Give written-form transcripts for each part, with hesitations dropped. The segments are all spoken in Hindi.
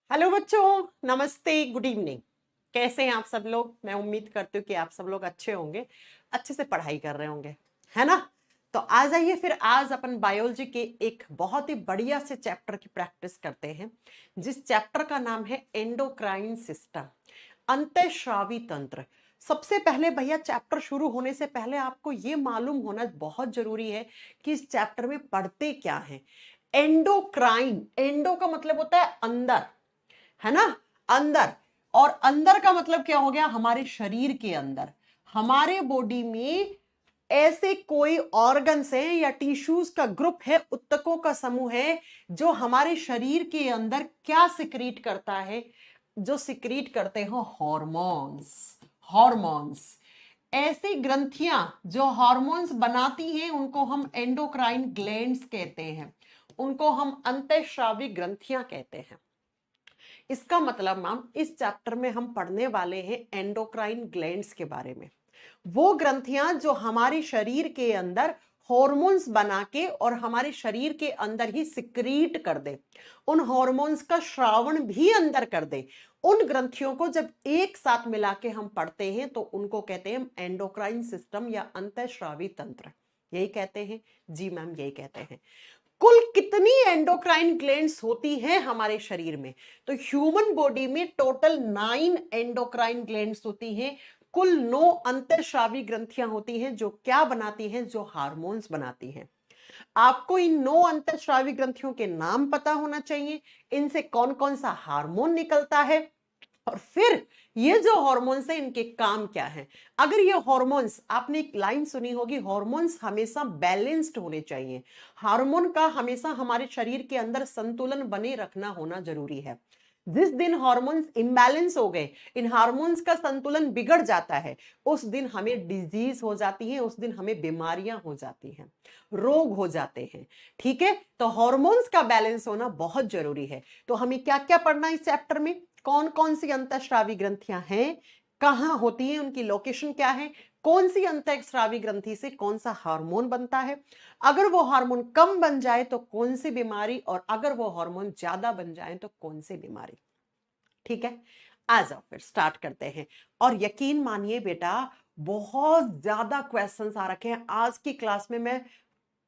हेलो बच्चों, नमस्ते, गुड इवनिंग। कैसे हैं आप सब लोग? मैं उम्मीद करती हूँ कि आप सब लोग अच्छे होंगे, अच्छे से पढ़ाई कर रहे होंगे, है ना? तो आ जाइए फिर आज अपन बायोलॉजी के एक बहुत ही बढ़िया से चैप्टर की प्रैक्टिस करते हैं, जिस चैप्टर का नाम है एंडोक्राइन सिस्टम, अंतःस्रावी तंत्र। सबसे पहले भैया चैप्टर शुरू होने से पहले आपको ये मालूम होना बहुत जरूरी है कि इस चैप्टर में पढ़ते क्या है। एंडोक्राइन, एंडो का मतलब होता है अंदर, है ना? अंदर, और अंदर का मतलब क्या हो गया? हमारे शरीर के अंदर, हमारे बॉडी में ऐसे कोई ऑर्गन्स हैं या टिश्यूज का ग्रुप है, उत्तकों का समूह है, जो हमारे शरीर के अंदर क्या सिक्रीट करता है? जो सिक्रीट करते हो हॉर्मोन्स। हॉर्मोन्स, ऐसी ग्रंथियां जो हार्मोन्स बनाती हैं उनको हम एंडोक्राइन ग्लैंड्स कहते हैं, उनको हम अंतःस्रावी ग्रंथियां कहते हैं। इसका मतलब मैम इस चैप्टर में हम पढ़ने वाले हैं एंडोक्राइन ग्लैंड्स के बारे में। वो ग्रंथियां जो हमारे शरीर के अंदर हॉर्मोन्स बना के और हमारे शरीर के अंदर ही सिक्रीट कर दे, उन हॉर्मोन्स का श्रावण भी अंदर कर दे। उन ग्रंथियों को जब एक साथ मिला के हम पढ़ते हैं तो उनको कहते हैं एंडोक्राइन सिस्टम या अंतःस्रावी तंत्र। यही कहते हैं जी मैम, यही कहते हैं। कुल कितनी एंडोक्राइन ग्लैंड्स होती हैं हमारे शरीर में? तो ह्यूमन बॉडी में टोटल 9 एंडोक्राइन ग्लैंड्स होती हैं। कुल 9 अंतःस्रावी ग्रंथियां होती हैं जो क्या बनाती हैं? जो हार्मोन्स बनाती हैं। आपको इन 9 अंतःस्रावी ग्रंथियों के नाम पता होना चाहिए, इनसे कौन कौन सा हार्मोन निकलता है, और फिर ये जो हॉर्मोन्स हैं इनके काम क्या हैं। अगर ये हॉर्मोन्स, आपने एक लाइन सुनी होगी, हॉर्मोन्स हमेशा बैलेंस्ड होने चाहिए। हार्मोन का हमेशा हमारे शरीर के अंदर संतुलन बने रखना होना जरूरी है। जिस दिन हॉर्मोन्स इम्बैलेंस हो गए, इन हार्मोन्स का संतुलन बिगड़ जाता है, उस दिन हमें डिजीज हो जाती है, उस दिन हमें बीमारियां हो जाती हैं, रोग हो जाते हैं। ठीक है, तो हॉर्मोन्स का बैलेंस होना बहुत जरूरी है। तो हमें क्या क्या पढ़ना है इस चैप्टर में? कौन कौन सी अंतःस्रावी ग्रंथियां हैं, कहां होती हैं, उनकी लोकेशन क्या है, कौन सी अंतःस्रावी ग्रंथि से कौन सा हार्मोन बनता है, अगर वो हार्मोन कम बन जाए तो कौन सी बीमारी, और अगर वो हार्मोन ज्यादा बन जाए तो कौन सी बीमारी। ठीक है, आ जाओ फिर स्टार्ट करते हैं। और यकीन मानिए बेटा, बहुत ज्यादा क्वेश्चंस आ रखे हैं आज की क्लास में। मैं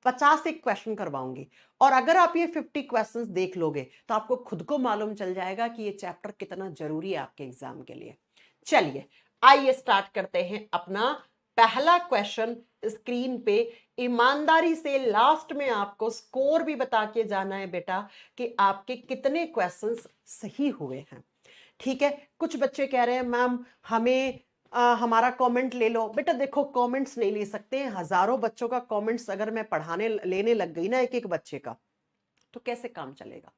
50 एक क्वेश्चन करवाऊंगी, और अगर आप ये 50 क्वेश्चंस देख लोगे तो आपको खुद को मालूम चल जाएगा कि ये चैप्टर कितना जरूरी है आपके एग्जाम के लिए। चलिए आइए स्टार्ट करते हैं अपना पहला क्वेश्चन। स्क्रीन पे ईमानदारी से लास्ट में आपको स्कोर भी बता के जाना है बेटा कि आपके कितने क्वेश्चंस सही हुए हैं। ठीक है, कुछ बच्चे कह रहे हैं मैम हमें हमारा कमेंट ले लो। बेटा देखो, कमेंट्स नहीं ले सकते हैं। हजारों बच्चों का कमेंट्स अगर मैं पढ़ाने लेने लग गई ना एक एक बच्चे का, तो कैसे काम चलेगा?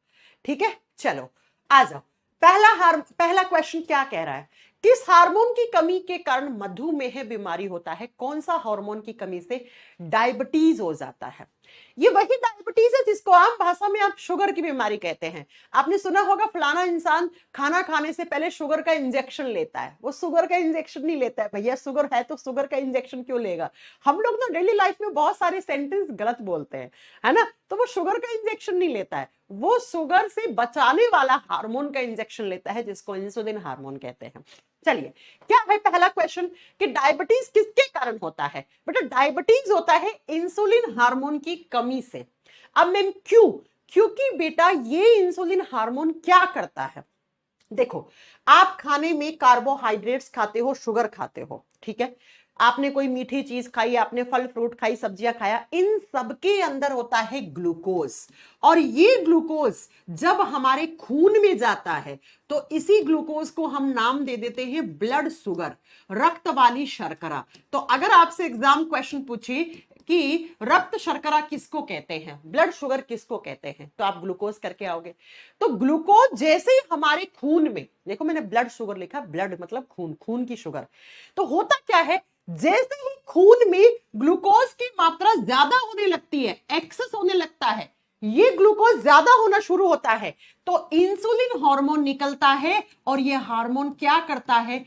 ठीक है, चलो आ जाओ। पहला क्वेश्चन क्या कह रहा है? किस हार्मोन की कमी के कारण मधुमेह बीमारी होता है? कौन सा हार्मोन की कमी से डायबिटीज हो जाता है? ये वही डायबिटीज है जिसको आम भाषा में आप शुगर की बीमारी कहते हैं। आपने सुना होगा फलाना इंसान खाना खाने से पहले शुगर का इंजेक्शन लेता है। वो शुगर का इंजेक्शन नहीं लेता है भैया, शुगर है तो शुगर का इंजेक्शन क्यों लेगा? हम लोग ना डेली लाइफ में बहुत सारे सेंटेंस गलत बोलते हैं, है ना? तो वो शुगर का इंजेक्शन नहीं लेता है, वो शुगर से बचाने वाला हार्मोन का इंजेक्शन लेता है जिसको इंसुलिन हार्मोन कहते हैं। चलिए, क्या है पहला क्वेश्चन कि डायबिटीज किसके कारण होता है? बेटा डायबिटीज होता है इंसुलिन हार्मोन की कमी से। अब मैम क्यों? क्योंकि बेटा ये इंसुलिन हार्मोन क्या करता है? देखो, आप खाने में कार्बोहाइड्रेट्स खाते हो, शुगर खाते हो, ठीक है, आपने कोई मीठी चीज खाई, आपने फल फ्रूट खाई, सब्जियां खाया, इन सब के अंदर होता है ग्लूकोज। और ये ग्लूकोज जब हमारे खून में जाता है तो इसी ग्लूकोज को हम नाम दे देते हैं ब्लड शुगर, रक्त वाली शर्करा। तो अगर आपसे एग्जाम क्वेश्चन पूछे कि रक्त शर्करा किसको कहते हैं, ब्लड शुगर किसको कहते हैं, तो आप ग्लूकोज करके आओगे। तो ग्लूकोज जैसे ही हमारे खून में, देखो मैंने ब्लड शुगर लिखा, ब्लड मतलब खून, खून की शुगर। तो होता क्या है, जैसे ही खून में ग्लूकोज की मात्रा ज्यादा होने लगती है, एक्सेस होने लगता है, ये ग्लूकोज ज्यादा होना शुरू होता है, तो इंसुलिन हार्मोन निकलता है। और ये हार्मोन क्या करता है?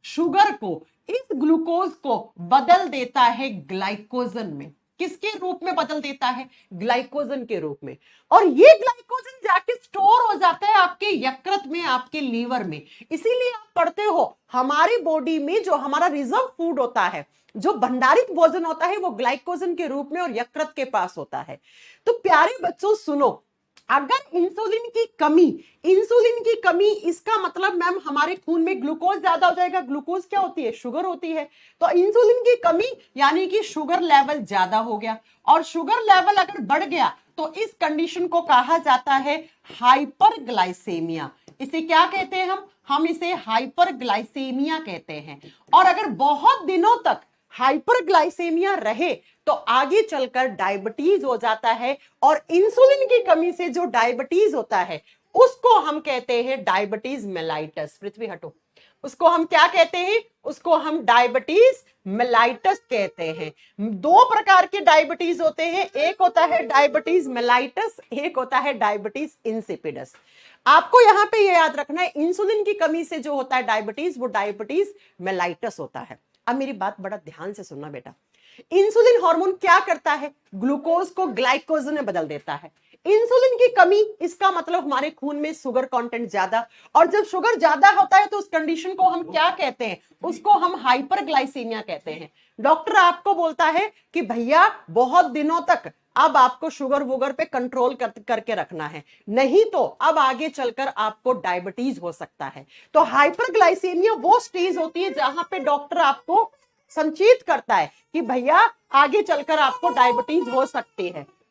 शुगर को, इस ग्लूकोज को बदल देता है ग्लाइकोजन में। किसके रूप में बदल देता है? ग्लाइकोजन के रूप में। और ये ग्लाइकोजन जाके स्टोर हो जाता है आपके यकृत में, आपके लीवर में। इसीलिए आप पढ़ते हो हमारी बॉडी में जो हमारा रिजर्व फूड होता है, जो भंडारित भोजन होता है, वो ग्लाइकोजन के रूप में और यकृत के पास होता है। तो प्यारे बच्चों सुनो, अगर इंसुलिन की कमी इसका मतलब मैम हमारे खून में ग्लूकोज ज्यादा हो जाएगा। ग्लूकोज क्या होती है? शुगर होती है। तो इंसुलिन की कमी यानी कि शुगर लेवल ज्यादा हो गया, और शुगर लेवल अगर बढ़ गया तो इस कंडीशन को कहा जाता है हाइपरग्लाइसेमिया। इसे क्या कहते हैं हम इसे हाइपरग्लाइसेमिया कहते हैं। और अगर बहुत दिनों तक हाइपरग्लाइसेमिया रहे तो आगे चलकर डायबिटीज हो जाता है, और इंसुलिन की कमी से जो डायबिटीज होता है उसको हम कहते हैं डायबिटीज मेलाइटस। पृथ्वी हटो। उसको हम क्या कहते हैं? उसको हम डायबिटीज मेलाइटस कहते हैं। दो प्रकार के डायबिटीज होते हैं, एक होता है डायबिटीज मेलाइटस, एक होता है डायबिटीज इंसिपिडस। आपको यहां पे ये याद रखना है, इंसुलिन की कमी से जो होता है डायबिटीज, वो डायबिटीज मेलाइटस होता है। अब मेरी बात बड़ा ध्यान से सुनना बेटा। इंसुलिन हार्मोन क्या करता है? ग्लूकोज को ग्लाइकोजन में बदल देता है। इंसुलिन की कमी इसका मतलब हमारे खून में शुगर कंटेंट ज्यादा, और जब शुगर ज्यादा होता है तो उस कंडीशन को हम क्या कहते हैं? उसको हम हाइपरग्लाइसीमिया कहते हैं। डॉक्टर आपको बोलता है कि भैया बहुत दिनों तक अब आपको शुगर वुगर पे कंट्रोल करके रखना है, नहीं तो अब आगे चलकर आपको डायबिटीज हो सकता है। तो हाइपरग्लाइसीमिया वो स्टेज होती है जहां पे डॉक्टर आपको संचेत करता है कि भैया आगे चलकर आपको डायबिटीज हो सकती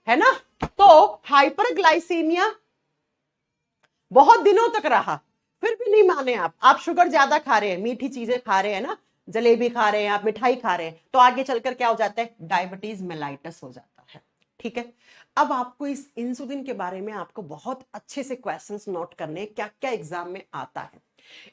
है ना। तो हाइपरग्लाइसीमिया बहुत दिनों तक रहा, फिर भी नहीं माने आप शुगर ज्यादा खा रहे हैं, मीठी चीजें खा रहे हैं ना, जलेबी खा रहे हैं, आप मिठाई खा रहे हैं, तो आगे चलकर क्या हो जाता है? डायबिटीज मेलाइटस हो जाता है। ठीक है। अब आपको इस इंसुलिन के बारे में आपको बहुत अच्छे से क्वेश्चंस नोट करने, क्या क्या एग्जाम में आता है।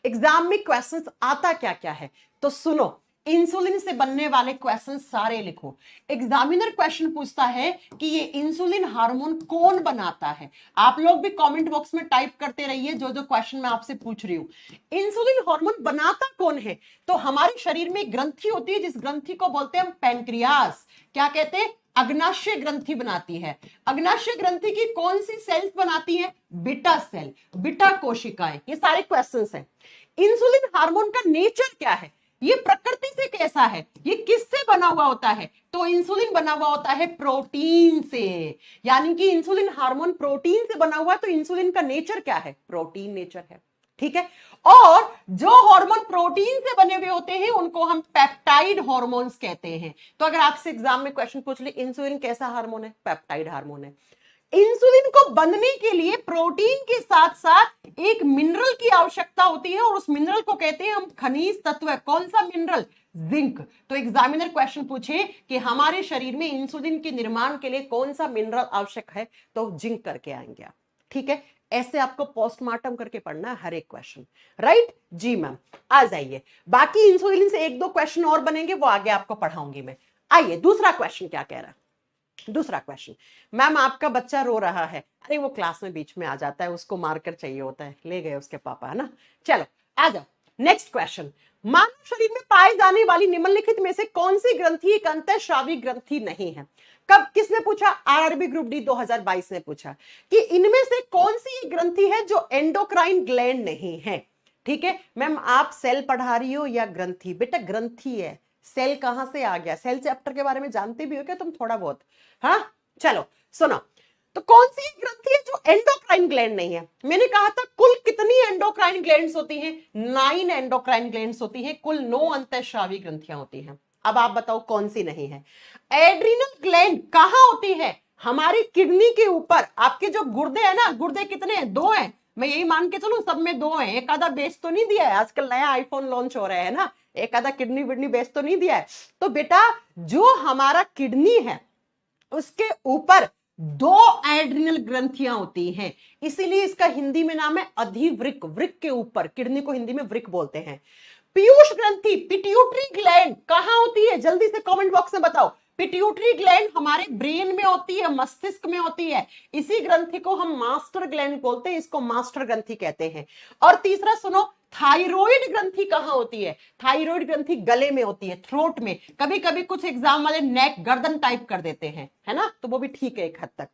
एग्जाम में क्वेश्चंस आता क्या क्या है तो सुनो, इंसुलिन से बनने वाले क्वेश्चन सारे लिखो। एग्जामिनर क्वेश्चन पूछता है कि ये इंसुलिन हार्मोन कौन बनाता है। आप लोग भी कमेंट बॉक्स में टाइप करते रहिए जो जो क्वेश्चन मैं आपसे पूछ रही हूं। इंसुलिन हार्मोन बनाता कौन है? तो हमारे शरीर में ग्रंथि होती है, जिस ग्रंथि को बोलते हैं हम पैंक्रियास। क्या कहते हैं? अग्नाशय ग्रंथि बनाती है। अग्नाशय ग्रंथि की कौन सी सेल्स बनाती है? बीटा सेल, बीटा कोशिकाएं। ये सारे क्वेश्चंस हैं। इंसुलिन हार्मोन का नेचर क्या है? ये प्रकृति से कैसा है? ये किससे बना हुआ होता है? तो इंसुलिन बना हुआ होता है प्रोटीन से, यानी कि इंसुलिन हार्मोन प्रोटीन से बना हुआ। तो इंसुलिन का नेचर क्या है? प्रोटीन नेचर है। ठीक है। और जो हार्मोन प्रोटीन से बने हुए होते हैं उनको हम पेप्टाइड हार्मोन्स कहते हैं। तो अगर आपसे एग्जाम में क्वेश्चन पूछ ले इंसुलिन कैसा हार्मोन है? पेप्टाइड हार्मोन है। इंसुलिन को बनने के लिए प्रोटीन के साथ साथ एक मिनरल की आवश्यकता होती है, और उस मिनरल को कहते हैं हम खनिज तत्व। कौन सा मिनरल? जिंक। तो एग्जामिनर क्वेश्चन पूछे कि हमारे शरीर में इंसुलिन के निर्माण के लिए कौन सा मिनरल आवश्यक है, तो जिंक करके आएंगे आप। ठीक है। ऐसे आपको पोस्टमार्टम करके पढ़ना है हर एक क्वेश्चन। राइट जी मैम। आ जाइए, बाकी इंसुलिन से एक दो क्वेश्चन और बनेंगे, वो आगे आपको पढ़ाऊंगी मैं। आइए दूसरा क्वेश्चन क्या कह रहा है। दूसरा क्वेश्चन, मैम आपका बच्चा रो रहा है। अरे वो क्लास में बीच में आ जाता है, उसको मार्कर चाहिए होता है, ले गए उसके पापा, है ना। चलो आ जाओ नेक्स्ट क्वेश्चन। मानव शरीर में पाए जाने वाली निम्नलिखित में से कौन सी ग्रंथि एक अंतःस्रावी ग्रंथि नहीं है? कब किसने पूछा? आरआरबी ग्रुप डी 2022 ने पूछा कि इनमें से कौन सी ग्रंथि है जो एंडोक्राइन ग्लैंड नहीं है। ठीक है मैम, आप सेल पढ़ा रही हो या ग्रंथि? बेटा ग्रंथि है। सेल कहां से आ गया? सेल चैप्टर के बारे में जानते भी हो क्या तुम थोड़ा बहुत? हाँ चलो सुनो, तो कौन सी ग्रंथि है जो एंडोक्राइन ग्लैंड नहीं है? मैंने कहा था कुल कितनी एंडोक्राइन ग्लैंड्स होती हैं? 9 एंडोक्राइन ग्लैंड्स होती हैं, कुल 9 अंतःस्रावी ग्रंथियां होती हैं। अब आप बताओ कौन सी नहीं है? एड्रिनल ग्लैंड कहां होती है? हमारी किडनी के ऊपर। आपके जो गुर्दे है ना, गुर्दे कितने हैं? 2 हैं। मैं यही मान के चलूं सब में 2 हैं, एक आधा बेच तो नहीं दिया है। आजकल नया आईफोन लॉन्च हो रहा है ना, एक आधा किडनी विडनी बेच तो नहीं दिया है। तो बेटा जो हमारा किडनी है उसके ऊपर 2 एड्रिनल ग्रंथियां होती हैं, इसीलिए इसका हिंदी में नाम है अधिवृक्क। वृक्क के ऊपर, किडनी को हिंदी में वृक्क बोलते हैं। पीयूष ग्रंथि, पिट्यूटरी ग्लैंड कहां होती है? जल्दी से कमेंट बॉक्स में बताओ। पिट्यूटरी ग्लैंड हमारे ब्रेन में होती है, मस्तिष्क में होती है। इसी ग्रंथि को हम मास्टर ग्लैंड बोलते हैं, इसको मास्टर ग्रंथि कहते हैं। और तीसरा सुनो, थायराइड ग्रंथि कहां होती है? थायराइड ग्रंथि गले में होती है, थ्रोट में। कभी कभी कुछ एग्जाम वाले नेक गर्दन टाइप कर देते हैं, है ना, तो वो भी ठीक है एक हद तक।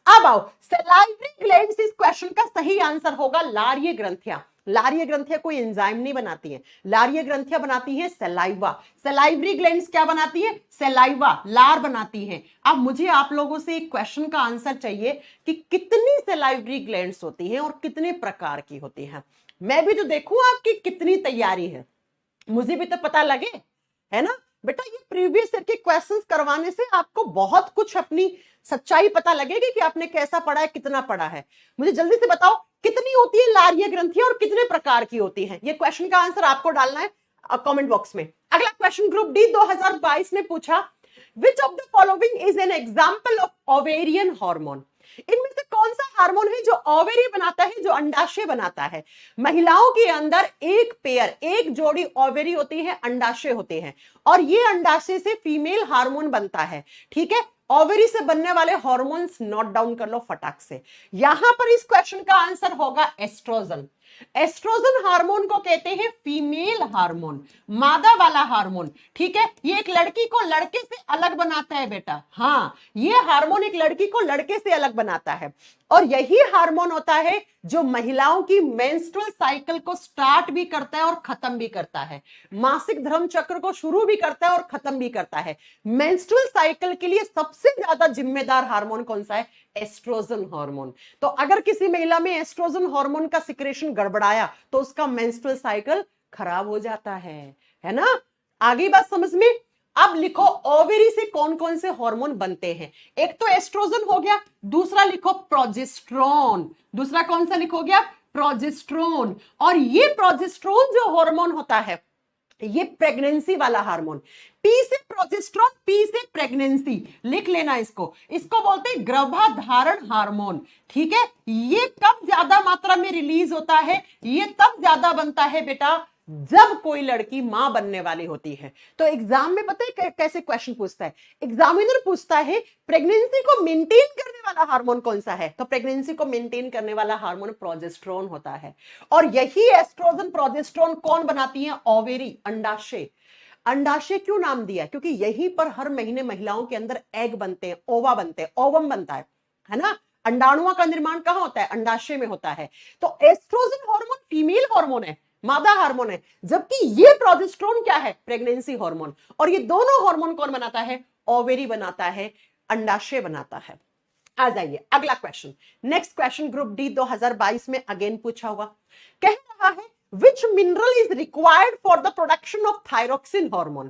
अब आओ, सलाइवरी ग्लैंड्स, इस क्वेश्चन का सही आंसर होगा लारीय ग्रंथियां। लारीय ग्रंथियां कोई एंजाइम नहीं बनाती हैं, लारीय ग्रंथियां बनाती हैं सलाइवा। सलाइवरी ग्लैंड्स क्या बनाती है? सलाइवा, लार बनाती हैं। अब मुझे आप लोगों से एक क्वेश्चन का आंसर चाहिए कि कितनी सलाइवरी ग्लैंड्स होती हैं और कितने प्रकार की होती हैं। मैं भी तो देखूं आपकी कितनी तैयारी है, मुझे भी तो पता लगे, है ना बेटा। ये प्रीवियस ईयर के क्वेश्चंस करवाने से आपको बहुत कुछ अपनी सच्चाई पता लगेगी कि आपने कैसा पढ़ा है, कितना पढ़ा है। मुझे जल्दी से बताओ कितनी होती है लारीय ग्रंथियां और कितने प्रकार की होती हैं। ये क्वेश्चन का आंसर आपको डालना है कमेंट बॉक्स में। अगला क्वेश्चन ग्रुप डी 2022 ने पूछा, विच of the following is an example of ovarian hormone? इनमें से कौन सा हार्मोन है जो ओवेरी बनाता है, जो अंडाशय बनाता है? महिलाओं के अंदर एक पेयर, एक जोड़ी ओवेरी होती है, अंडाशय होते हैं, और ये अंडाशय से फीमेल हार्मोन बनता है। ठीक है, ओवेरी से बनने वाले हार्मोन्स नोट डाउन कर लो फटाक से। यहां पर इस क्वेश्चन का आंसर होगा एस्ट्रोजन। एस्ट्रोजन हार्मोन को कहते हैं फीमेल हार्मोन, मादा वाला हार्मोन। ठीक है, ये एक लड़की को लड़के से अलग बनाता है बेटा। हाँ, ये हार्मोन एक लड़की को लड़के से अलग बनाता है, और यही हार्मोन होता है जो महिलाओं की मेंस्ट्रुअल साइकिल को स्टार्ट भी करता है और खत्म भी करता है। मासिक धर्म चक्र को शुरू भी करता है और खत्म भी करता है। मेंस्ट्रुअल साइकिल के लिए सबसे ज्यादा जिम्मेदार हार्मोन कौन सा है? Estrogen hormone. तो अगर किसी महिला में एस्ट्रोजन हार्मोन का सिक्रेशन गड़बड़ाया तो उसका मेंस्ट्रुअल साइकिल खराब हो जाता है ना। आगे बात समझ में। अब लिखो ओवेरी से कौन कौन से हार्मोन बनते हैं। एक तो एस्ट्रोजन हो गया, दूसरा लिखो प्रोजेस्टेरोन। दूसरा कौन सा लिखोगे आप? प्रोजेस्टेरोन। और ये प्रोजेस्टेरोन जो हार्मोन होता है, ये प्रेगनेंसी वाला हार्मोन। पी से प्रोजेस्टेरोन, पी से प्रेगनेंसी, लिख लेना इसको। इसको बोलते हैं गर्भधारण हार्मोन। ठीक है, ये कब ज्यादा मात्रा में रिलीज होता है? ये तब ज्यादा बनता है बेटा जब कोई लड़की मां बनने वाली होती है। तो एग्जाम में पता है कैसे क्वेश्चन पूछता है? एग्जामिनर पूछता है प्रेगनेंसी को मेंटेन करने वाला हार्मोन कौन सा है, तो प्रेगनेंसी को मेंटेन करने वाला हार्मोन प्रोजेस्टेरोन होता है। और यही एस्ट्रोजन प्रोजेस्टेरोन कौन बनाती है? ओवेरी, अंडाशय। अंडाशय क्यों नाम दिया? क्योंकि यहीं पर हर महीने महिलाओं के अंदर एग बनते हैं, ओवा बनते हैं, ओवम बनता है ना। अंडाणुओं का निर्माण कहां होता है? अंडाशय में होता है। तो एस्ट्रोजन हार्मोन फीमेल हार्मोन है, मादा हार्मोन है, जबकि ये प्रोजेस्टेरोन क्या है? Pregnancy hormone. और ये दोनों हार्मोन कौन बनाता है? ओवेरी बनाता है, अंडाशय बनाता है। आ जाइए अगला question. Next question group D 2022 में अगेन पूछा हुआ, कह रहा है which mineral is required for the production of thyroxine hormone?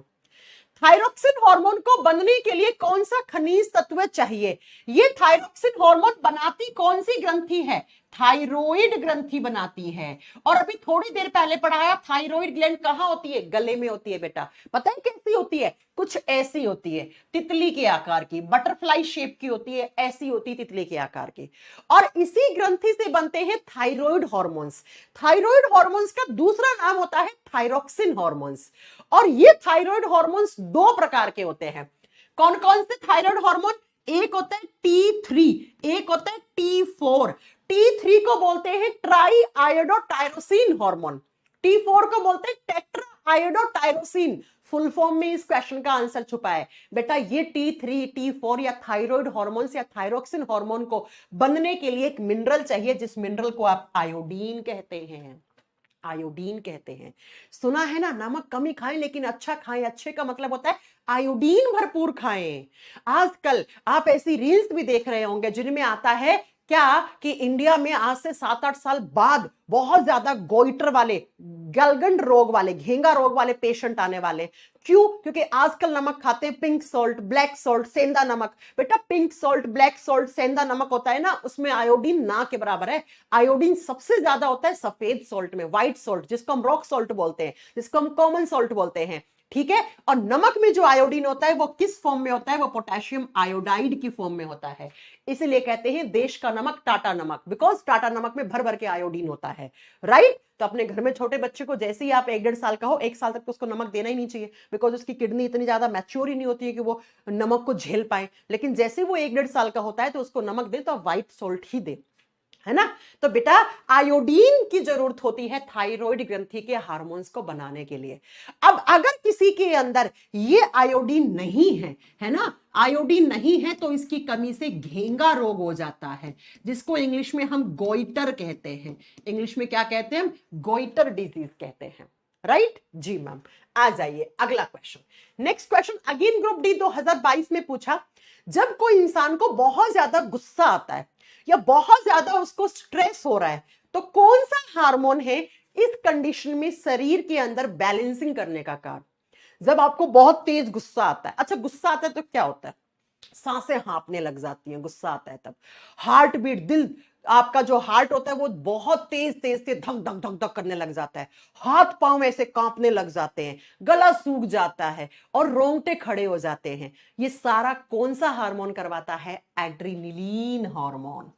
Thyroxine hormone को बनने के लिए कौन सा खनिज तत्व चाहिए? ये थायरोक्सिन हार्मोन बनाती कौन सी ग्रंथि है? थायराइड ग्रंथि बनाती है। और अभी थोड़ी देर पहले पढ़ाया, थायराइड ग्लैंड कहां होती है? गले में होती है बेटा। पता है कैसी होती है? कुछ ऐसी होती है, तितली के आकार की, बटरफ्लाई शेप की होती है, ऐसी होती है तितली के आकार की। और इसी ग्रंथि से बनते हैं थायराइड हार्मोन्स। थायराइड हार्मोन्स का दूसरा नाम होता है थायरोक्सिन हार्मोन्स। और ये थायराइड हार्मोन्स दो प्रकार के होते हैं। कौन कौन से थायराइड हार्मोन? एक होता है T3, एक होता है T4। T3 को बोलते हैं ट्राई आयोडोटायरोसिन हार्मोन, T4 को बोलते हैं टेट्रा आयोडोटायरोसिन। फुल फॉर्म में इस क्वेश्चन का आंसर छुपा है बेटा। ये T3, T4 या थायराइड हार्मोन्स या थायरोक्सिन हार्मोन को बनने के लिए एक मिनरल चाहिए, जिस मिनरल को आप आयोडीन कहते हैं। आयोडीन कहते हैं। सुना है ना, नमक कम ही खाएं लेकिन अच्छा खाएं। अच्छे का मतलब होता है आयोडीन भरपूर खाएं। आजकल आप ऐसी रील्स भी देख रहे होंगे जिनमें आता है क्या कि इंडिया में आज से 7-8 साल बाद बहुत ज्यादा गोइटर वाले, गलगंड रोग वाले, घेंगा रोग वाले पेशेंट आने वाले। क्यों? क्योंकि आजकल नमक खाते हैं पिंक सॉल्ट, ब्लैक सॉल्ट, सेंधा नमक। बेटा पिंक सॉल्ट, ब्लैक सॉल्ट, सेंधा नमक होता है ना, उसमें आयोडीन ना के बराबर है। आयोडीन सबसे ज्यादा होता है सफेद सॉल्ट में, व्हाइट सॉल्ट, जिसको हम रॉक सॉल्ट बोलते हैं, जिसको हम कॉमन सॉल्ट बोलते हैं। ठीक है। और नमक में जो आयोडीन होता है वो किस फॉर्म में होता है, वो पोटेशियम आयोडाइड की फॉर्म में होता है। इसलिए कहते हैं देश का नमक टाटा नमक, बिकॉज टाटा नमक में भर भर के आयोडीन होता है, राइट। तो अपने घर में छोटे बच्चे को जैसे ही आप 1-1.5 साल का हो, 1 साल तक तो उसको नमक देना ही नहीं चाहिए, बिकॉज उसकी किडनी इतनी ज्यादा मैच्योर ही नहीं होती है कि वो नमक को झेल पाए। लेकिन जैसे वो 1-1.5 साल का होता है तो उसको नमक दे तो व्हाइट सोल्ट ही दे, है ना। तो बेटा आयोडीन की जरूरत होती है थायराइड ग्रंथि के हार्मोन्स को बनाने के लिए। अब अगर किसी के अंदर ये आयोडीन नहीं है ना, आयोडीन नहीं है, तो इसकी कमी से घेंगा रोग हो जाता है, जिसको इंग्लिश में हम गोइटर कहते हैं। इंग्लिश में क्या कहते हैं हम, गोइटर डिजीज कहते हैं, राइट जी मैम। आ जाइए अगला question. Next question again group D 2022 में पूछा, जब कोई इंसान को बहुत ज्यादा गुस्सा आता है या बहुत ज्यादा उसको स्ट्रेस हो रहा है, तो कौन सा हार्मोन है इस कंडीशन में शरीर के अंदर बैलेंसिंग करने का काम। जब आपको बहुत तेज गुस्सा आता है, अच्छा गुस्सा आता है तो क्या होता है, सांसें हाँफने लग जाती हैं, गुस्सा आता है तब हार्ट बीट, दिल आपका जो हार्ट होता है वो बहुत तेज तेज से धक धक धक धक करने लग जाता है, हाथ पांव ऐसे कांपने लग जाते हैं, गला सूख जाता है और रोंगटे खड़े हो जाते हैं। ये सारा कौन सा हार्मोन करवाता है, एड्रीनलिन हार्मोन।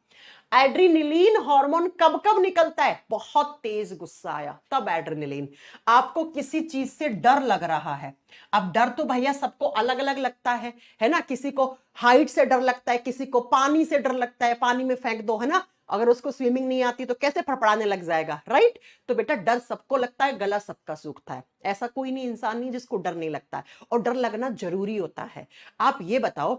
एड्रीनलिन हार्मोन कब कब निकलता है, बहुत तेज गुस्सा आया तब एड्रीनलिन। आपको किसी चीज से डर लग रहा है, अब डर तो भैया सबको अलग अलग लगता है ना। किसी को हाइट से डर लगता है, किसी को पानी से डर लगता है, पानी में फेंक दो, है ना, अगर उसको स्विमिंग नहीं आती तो कैसे फड़फड़ाने लग जाएगा, राइट। तो बेटा डर सबको लगता है, गला सबका सूखता है, ऐसा कोई नहीं इंसान नहीं जिसको डर नहीं लगता है, और डर लगना जरूरी होता है। आप ये बताओ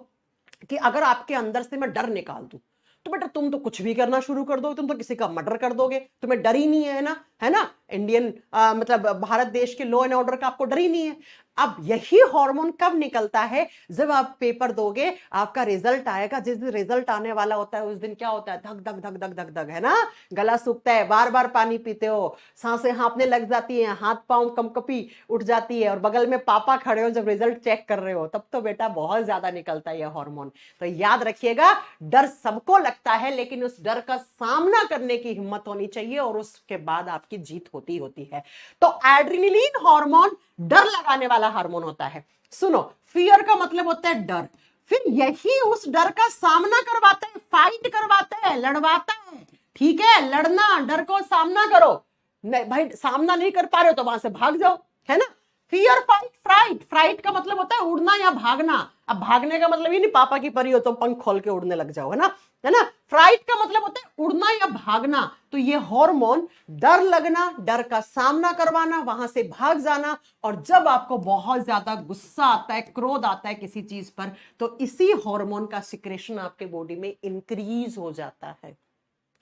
कि अगर आपके अंदर से मैं डर निकाल दूं तो बेटा तुम तो कुछ भी करना शुरू कर दो, तुम तो किसी का मर्डर कर दोगे, तुम्हें डर ही नहीं है ना। इंडियन मतलब भारत देश के लॉ एंड ऑर्डर का आपको डर ही नहीं है। अब यही हार्मोन कब निकलता है, जब आप पेपर दोगे, आपका रिजल्ट आएगा, जिस दिन रिजल्ट आने वाला होता है उस दिन क्या होता है, धक धक धक धक धक धक, है ना, गला सूखता है, बार बार पानी पीते हो, सांसें हाँफने लग जाती हैं, हाथ पांव कंपकपी उठ जाती है, और बगल में पापा खड़े हो जब रिजल्ट चेक कर रहे हो, तब तो बेटा बहुत ज्यादा निकलता है यह हार्मोन। तो याद रखिएगा, डर सबको लगता है, लेकिन उस डर का सामना करने की हिम्मत होनी चाहिए और उसके बाद आपकी जीत होती है। तो एड्रेनलिन हार्मोन डर लगाने वाला हार्मोन होता है। सुनो, फियर का मतलब होता है डर, फिर यही उस डर का सामना करवाता है, फाइट करवाता है, लड़वाता है, ठीक है। लड़ना, डर को सामना करो, नहीं भाई सामना नहीं कर पा रहे हो तो वहां से भाग जाओ, है ना। फियर, फाइट, फ्राइट, फ्राइट का मतलब होता है उड़ना या भागना। अब भागने का मतलब ये नहीं पापा की परी हो तो पंख खोल के उड़ने लग जाओ, है ना। फ्राइट का मतलब होता है उड़ना या भागना। तो ये हार्मोन डर लगना, डर का सामना करवाना, वहां से भाग जाना, और जब आपको बहुत ज्यादा गुस्सा आता है, क्रोध आता है किसी चीज पर, तो इसी हार्मोन का सिक्रेशन आपके बॉडी में इंक्रीज हो जाता है,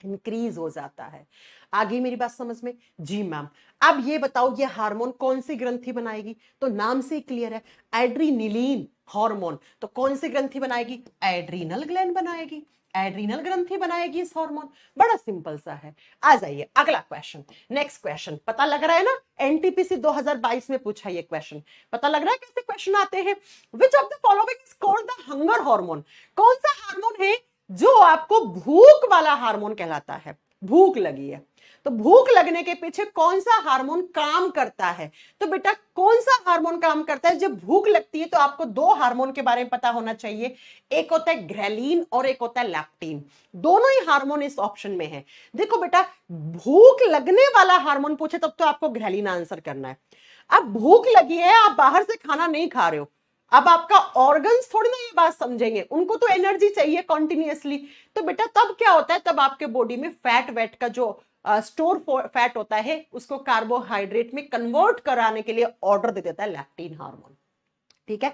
इंक्रीज हो जाता है। आगे मेरी बात समझ में जी मैम। अब ये बताओ ये हार्मोन कौन सी ग्रंथि बनाएगी, तो नाम से क्लियर है, एड्रीनलिन हार्मोन। तो कौन सी ग्रंथि बनाएगी, एड्रीनल ग्लैंड बनाएगी, एड्रीनल ग्रंथि बनाएगी इस हार्मोन। बड़ा सिंपल सा है। आ जाइए अगला क्वेश्चन, नेक्स्ट क्वेश्चन। पता लग रहा है ना, एनटीपीसी 2022 में पूछा ये क्वेश्चन, पता लग रहा है कैसे क्वेश्चन आते हैं। विच of the following is called the hunger hormone. कौन सा हार्मोन है जो आपको भूख वाला हार्मोन कहलाता है, भूख लगी है तो भूख लगने के पीछे कौन सा हार्मोन काम करता है। तो बेटा कौन सा हार्मोन काम करता है, जब भूख लगती है तो आपको दो हार्मोन के बारे में पता होना चाहिए, एक होता है ग्रेलिन और एक होता है लैप्टीन। दोनों ही हार्मोन इस ऑप्शन में है। देखो बेटा भूख लगने वाला हार्मोन पूछे तब तो आपको ग्रेलिन आंसर करना है। अब भूख लगी है, आप बाहर से खाना नहीं खा रहे हो, अब आपका ऑर्गन्स थोड़ी ना ये बात समझेंगे, उनको तो एनर्जी चाहिए कॉन्टिन्यूअसली। तो बेटा तब क्या होता है, तब आपके बॉडी में फैट वेट का जो स्टोर फैट होता है उसको कार्बोहाइड्रेट में कन्वर्ट कराने के लिए ऑर्डर दे देता है लैक्टिन हार्मोन, ठीक है।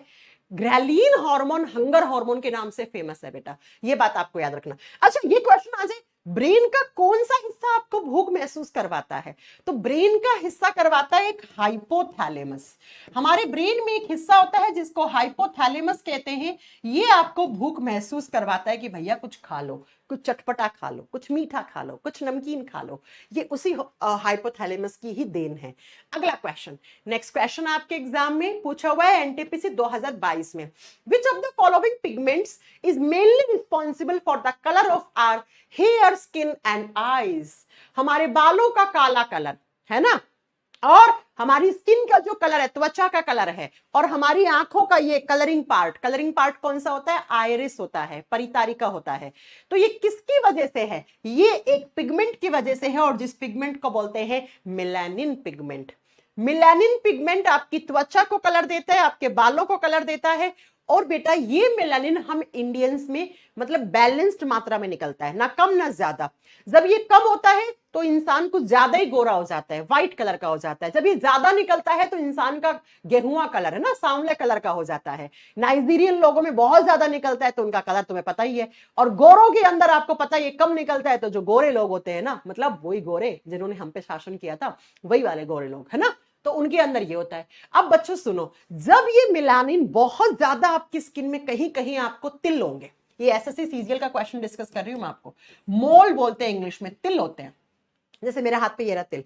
ग्रेलिन हार्मोन हंगर हार्मोन के नाम से फेमस है बेटा, ये बात आपको याद रखना। अच्छा ये क्वेश्चन आ जाए, ब्रेन का कौन सा हिस्सा आपको भूख महसूस करवाता है। तो ब्रेन का हिस्सा करवाता है एक हाइपोथैलेमस। हमारे ब्रेन में एक हिस्सा होता है जिसको हाइपोथैलेमस कहते हैं, ये आपको भूख महसूस करवाता है कि भैया कुछ खा लो, कुछ चटपटा खा लो, कुछ मीठा खा लो, कुछ नमकीन खा लो। ये उसी हाइपोथैलेमस की ही देन है। अगला क्वेश्चन, नेक्स्ट क्वेश्चन आपके एग्जाम में पूछा हुआ है एनटीपीसी 2022 में, which of the following pigments is mainly responsible for the colour of our hair, skin and eyes. हमारे बालों का काला कलर, है ना, और हमारी स्किन का जो कलर है, त्वचा का कलर है, और हमारी आंखों का ये कलरिंग पार्ट कौन सा होता है? आइरिस होता है, परितारिका होता है। तो ये किसकी वजह से है? ये एक पिगमेंट की वजह से है, और जिस पिगमेंट को बोलते हैं मेलानिन पिगमेंट। मेलानिन पिगमेंट आपकी त्वचा को कलर देता है, आपके बालों को कलर देता है। और बेटा ये मेलानिन हम इंडियंस में मतलब बैलेंस्ड मात्रा में निकलता है, ना कम ना ज्यादा। जब ये कम होता है तो इंसान कुछ ज्यादा ही गोरा हो जाता है, व्हाइट कलर का हो जाता है। जब ये ज्यादा निकलता है तो इंसान का गेहुआ कलर है ना, सांवले कलर का हो जाता है। नाइजीरियन लोगों में बहुत ज्यादा निकलता है तो उनका कलर तुम्हें पता ही है। और गोरों के अंदर आपको पता है ये कम निकलता है, तो जो गोरे लोग होते हैं ना, मतलब वही गोरे जिन्होंने हम पे शासन किया था, वही वाले गोरे लोग है ना, तो उनके अंदर ये होता है। अब बच्चों सुनो, जब ये मेलानिन बहुत ज्यादा आपकी स्किन में, कहीं कहीं आपको तिल होंगे। ये एसएससी सीजीएल का क्वेश्चन डिस्कस कर रही हूं मैं आपको। मोल बोलते हैं इंग्लिश में, तिल होते हैं। जैसे मेरे हाथ पे ये रहा तिल।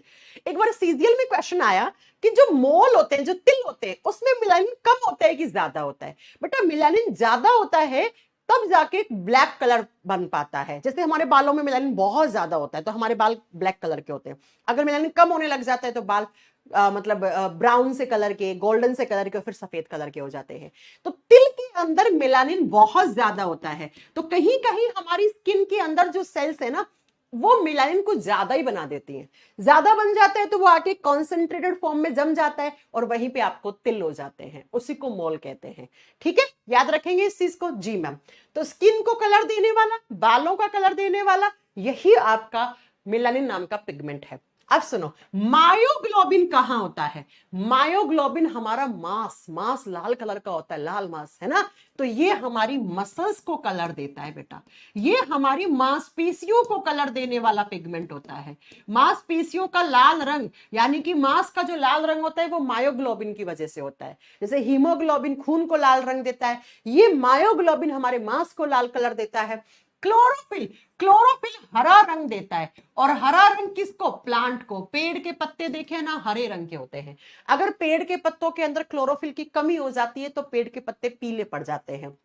एक बार सीजीएल में क्वेश्चन आया कि जो मोल होते हैं, जो तिल होते हैं, उसमें मेलानिन कम होता है कि ज्यादा होता है? बेटा मेलानिन ज्यादा होता है तब जाके ब्लैक कलर बन पाता है। जैसे हमारे बालों में मेलानिन बहुत ज्यादा होता है तो हमारे बाल ब्लैक कलर के होते हैं। अगर मेलानिन कम होने लग जाता है तो बाल मतलब ब्राउन से कलर के, गोल्डन से कलर के, फिर सफेद कलर के हो जाते हैं। तो तिल के अंदर मेलानिन बहुत ज्यादा होता है, तो कहीं कहीं हमारी स्किन के अंदर जो सेल्स है ना, वो मेलानिन को ज्यादा ही बना देती हैं। ज्यादा बन जाता है तो वो आके कॉन्सेंट्रेटेड फॉर्म में जम जाता है और वहीं पे आपको तिल हो जाते हैं, उसी को मोल कहते हैं। ठीक है, याद रखेंगे इस चीज को। जी मैम। तो स्किन को कलर देने वाला, बालों का कलर देने वाला, यही आपका मेलानिन नाम का पिगमेंट है। अब सुनो, मायोग्लोबिन कहां होता है? मायोग्लोबिन हमारा मांस लाल कलर का होता है, लाल मांस है ना, तो ये हमारी मसल्स को कलर देता है बेटा। ये हमारी मांसपेशियों को कलर देने वाला पिगमेंट होता है। मांसपेशियों का लाल रंग, यानी कि मांस का जो लाल रंग होता है वो मायोग्लोबिन की वजह से होता है। जैसे हीमोग्लोबिन खून को लाल रंग देता है, ये मायोग्लोबिन हमारे मांस को लाल कलर देता है। क्लोरोफिल, क्लोरोफिल हरा रंग देता है। और हरा रंग किसको? प्लांट को। पेड़ के पत्ते देखे ना, हरे रंग के होते हैं। अगर पेड़ के पत्तों के अंदर क्लोरोफिल की कमी हो जाती है तो पेड़ के पत्ते पीले पड़ जाते हैं।